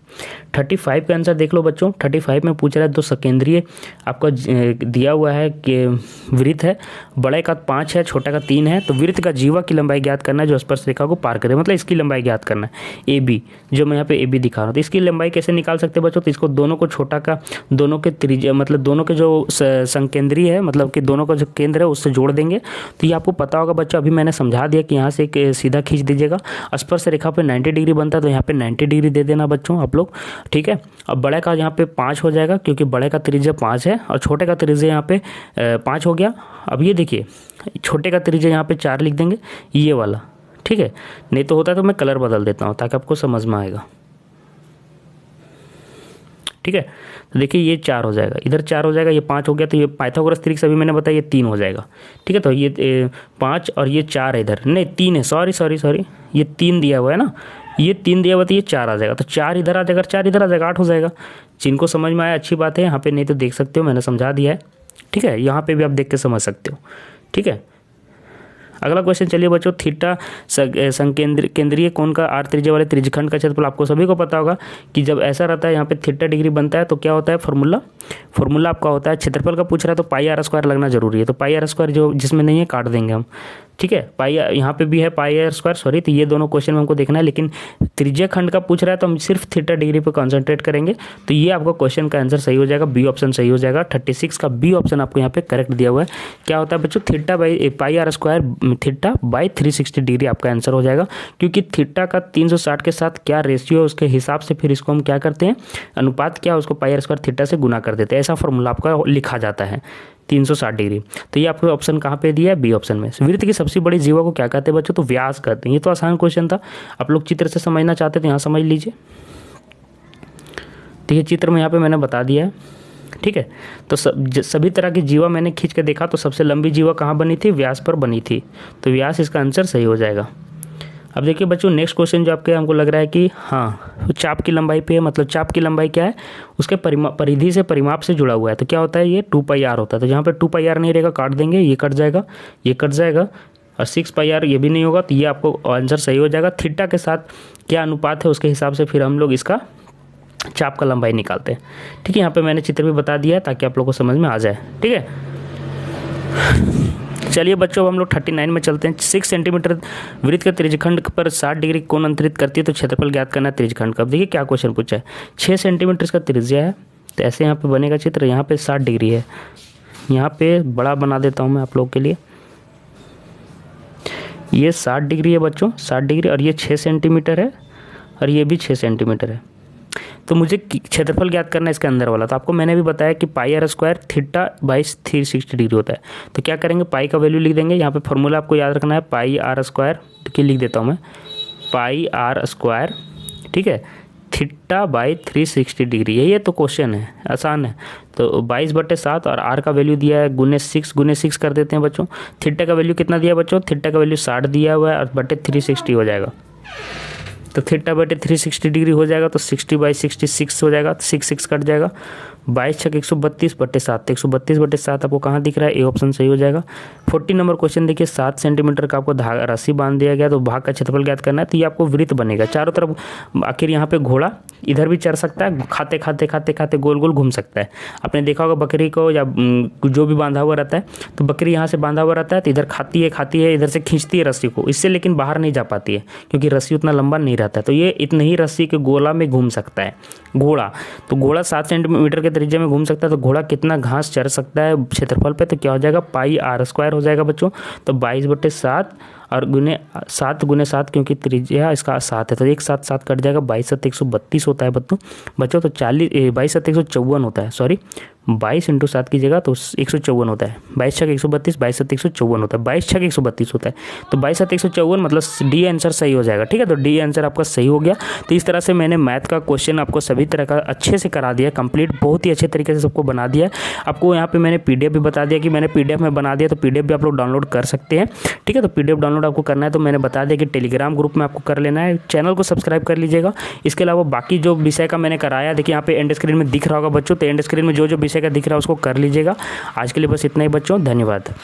35 का आंसर देख लो बच्चों। 35 में पूछ रहा है दो सकेंद्रीय आपका दिया हुआ है कि वृत्त है, बड़े का 5 है, छोटा का 3 है, तो वृत्त का जीवा की लंबाई ज्ञात करना है जो स्पर्श रेखा को पार करे, मतलब इसकी लंबाई ज्ञात करना है AB, जो मैं यहाँ पे AB दिखा रहा हूँ। तो इसकी लंबाई कैसे निकाल सकते हैं बच्चों, तो इसको दोनों को छोटा का दोनों के त्रिज्या मतलब दोनों के जो संकेंद्रीय है मतलब कि दोनों का जो केंद्र है उससे जोड़ देंगे। तो ये आपको पता होगा बच्चों, अभी मैंने समझा दिया कि यहाँ से एक सीधा खींच दीजिएगा, स्पर्श रेखा पे 90 डिग्री बनता है तो यहाँ पे 90 डिग्री दे देना बच्चों आप लोग, ठीक है। अब बड़े का यहाँ पे 5 हो जाएगा क्योंकि बड़े का त्रिज्या 5 है और छोटे का त्रिज्या यहाँ पे 5 हो गया। अब ये देखिए छोटे का त्रिज्या यहाँ पे 4 लिख देंगे ये वाला, ठीक है। नहीं तो होता है तो मैं कलर बदल देता हूँ ताकि आपको समझ में आएगा, ठीक है। तो देखिए ये 4 हो जाएगा, इधर 4 हो जाएगा, ये 5 हो गया, तो ये पाइथागोरस त्रिक से अभी मैंने बताया ये 3 हो जाएगा, ठीक है। तो ये 5 और ये 4 है, इधर नहीं 3 है, सॉरी ये 3 दिया हुआ है ना, ये 3 दिया हुआ तो ये 4 आ जाएगा, तो 4 इधर आ जाएगा, 4 इधर आ जाएगा, 8 हो जाएगा। जिनको समझ में आया अच्छी बात है, यहाँ पे नहीं तो देख सकते हो मैंने समझा दिया है, ठीक है। यहाँ पे भी आप देख के समझ सकते हो, ठीक है। अगला क्वेश्चन चलिए बच्चों, थीटा केंद्रीय कोण का r त्रिज्या वाले त्रिज्यखंड का क्षेत्रफल। आपको सभी को पता होगा कि जब ऐसा रहता है यहाँ पे थीटा डिग्री बनता है तो क्या होता है, फॉर्मूला आपका होता है, क्षेत्रफल का पूछ रहा है तो पाई आर स्क्वायर लगना जरूरी है, तो पाई आर स्क्वायर जो जिसमें नहीं है काट देंगे हम, ठीक है। पाई यहाँ पे भी है पाई आर स्क्वायर, सॉरी, तो ये दोनों क्वेश्चन में हमको देखना है, लेकिन त्रिज्या खंड का पूछ रहा है तो हम सिर्फ थीटा डिग्री पे कंसंट्रेट करेंगे। तो ये आपका क्वेश्चन का आंसर सही हो जाएगा, बी ऑप्शन सही हो जाएगा। 36 का बी ऑप्शन आपको यहाँ पे करेक्ट दिया हुआ है। क्या होता है बच्चों, theta by pi r square theta by 360 degree आपका आंसर हो जाएगा, क्योंकि थीटा का 360 के साथ क्या रेशियो है उसके हिसाब से फिर इसको हम क्या करते हैं, अनुपात क्या उसको पाई आर स्क्वायर थीटा से गुना कर देते हैं, ऐसा फॉर्मूला आपका लिखा जाता है 360 डिग्री। तो ये आपको ऑप्शन कहाँ पे दिया है, बी ऑप्शन में। वृत्त की सबसे बड़ी जीवा को क्या कहते हैं बच्चों, तो व्यास कहते हैं। ये तो आसान क्वेश्चन था, आप लोग चित्र से समझना चाहते थे यहाँ समझ लीजिए, तो ये चित्र में यहाँ पे मैंने बता दिया है, ठीक है। तो सभी तरह की जीवा मैंने खींच के देखा तो सबसे लंबी जीवा कहाँ बनी थी, व्यास पर बनी थी, तो व्यास इसका आंसर सही हो जाएगा। अब देखिए बच्चों नेक्स्ट क्वेश्चन जो आपके हमको लग रहा है कि हाँ चाप की लंबाई पे है, मतलब चाप की लंबाई क्या है, उसके परिधि से परिमाप से जुड़ा हुआ है, तो क्या होता है ये 2 पाई आर होता है। तो जहाँ पे 2 पाई आर नहीं रहेगा काट देंगे, ये कट जाएगा, ये कट जाएगा, और 6 पाई आर ये भी नहीं होगा, तो ये आपको आंसर सही हो जाएगा। थीटा के साथ क्या अनुपात है उसके हिसाब से फिर हम लोग इसका चाप का लंबाई निकालते हैं, ठीक है। यहाँ पे मैंने चित्र भी बता दिया है ताकि आप लोग को समझ में आ जाए, ठीक है। चलिए बच्चों हम लोग 39 में चलते हैं। 6 सेंटीमीटर वृत्त के त्रिज्यखंड पर 60 डिग्री कोण अंतरित करती है तो क्षेत्रफल ज्ञात करना है त्रिज्यखंड का। अब देखिए क्या क्वेश्चन पूछा है, 6 सेंटीमीटर इसका त्रिज्या है, तो ऐसे यहाँ पे बनेगा चित्र, यहाँ पे 60 डिग्री है, यहाँ पे बड़ा बना देता हूँ मैं आप लोगों के लिए, ये 60 डिग्री है बच्चों, 60 डिग्री, और ये 6 सेंटीमीटर है और ये भी 6 सेंटीमीटर है। तो मुझे क्षेत्रफल ज्ञात करना है इसके अंदर वाला, तो आपको मैंने भी बताया कि pi r square theta by 360 degree होता है। तो क्या करेंगे, पाई का वैल्यू लिख देंगे, यहाँ पे फॉर्मूला आपको याद रखना है पाई आर स्क्वायर, तो लिख देता हूँ मैं पाई आर स्क्वायर, ठीक है, थीटा बाई 360 डिग्री, यही है तो क्वेश्चन है, आसान है। तो 22/7 और आर का वैल्यू दिया है गुने 6 कर देते हैं बच्चों। थीटा का वैल्यू कितना दिया बच्चों, थीटा का वैल्यू 60 दिया हुआ है और बटे 360 हो जाएगा, तो थीटा बटे 360 डिग्री हो जाएगा, तो 60/66 हो जाएगा, तो 6 कट जाएगा, 22×6 132/7, 132/7 आपको कहाँ दिख रहा है, ए ऑप्शन सही हो जाएगा। 40 नंबर क्वेश्चन देखिए, 7 सेंटीमीटर का आपको रस्सी बांध दिया गया, तो भाग का क्षेत्रफल ज्ञात करना है, तो ये आपको वृत्त बनेगा चारों तरफ। आखिर यहाँ पे घोड़ा इधर भी चढ़ सकता है, खाते गोल गोल घूम सकता है। आपने देखा होगा बकरी को या जो भी बांधा हुआ रहता है, तो बकरी यहाँ से बांधा हुआ रहता है, तो इधर खाती है, इधर से खींचती है रस्सी को, इससे लेकिन बाहर नहीं जा पाती है क्योंकि रस्सी उतना लंबा नहीं रहता है, तो ये इतनी ही रस्सी के गोला में घूम सकता है घोड़ा। तो घोड़ा 7 सेंटीमीटर के त्रिज्या में घूम सकता है, तो घोड़ा कितना घास चढ़ सकता है क्षेत्रफल पे, तो क्या हो जाएगा, पाई आर स्क्वायर हो जाएगा बच्चों। तो 22/7 और 7 क्योंकि त्रिज्या इसका 7 है, तो 1 7 7 कट जाएगा, 22×7 132 होता है बच्चों। तो 22×7 154 होता है, सॉरी 22 इंटू 7 कीजिएगा तो 154 होता है। 22 छक 132, 22 7 154 होता है, 22 छक 132 होता है। तो 22 7 154 मतलब डी आंसर सही हो जाएगा। ठीक है, तो डी आंसर आपका सही हो गया। तो इस तरह से मैंने मैथ का क्वेश्चन आपको सभी तरह का अच्छे से करा दिया, कंप्लीट बहुत ही अच्छे तरीके से सबको बना दिया है। आपको यहाँ पे मैंने पीडीएफ भी बता दिया कि मैंने पीडीएफ में बना दिया, तो पीडीएफ भी आप लोग डाउनलोड कर सकते हैं। ठीक है, तो पीडीएफ डाउनलोड आपको करना है तो मैंने बता दिया कि टेलीग्राम ग्रुप में आपको कर लेना है। चैनल को सब्सक्राइब कर लीजिएगा। इसके अलावा बाकी जो विषय का मैंने कराया, देखिए यहाँ पे एंड स्क्रीन में दिख रहा होगा बच्चों, तो एंड स्क्रीन में जो जो विषय का दिख रहा है उसको कर लीजिएगा। आज के लिए बस इतना ही बच्चों, धन्यवाद।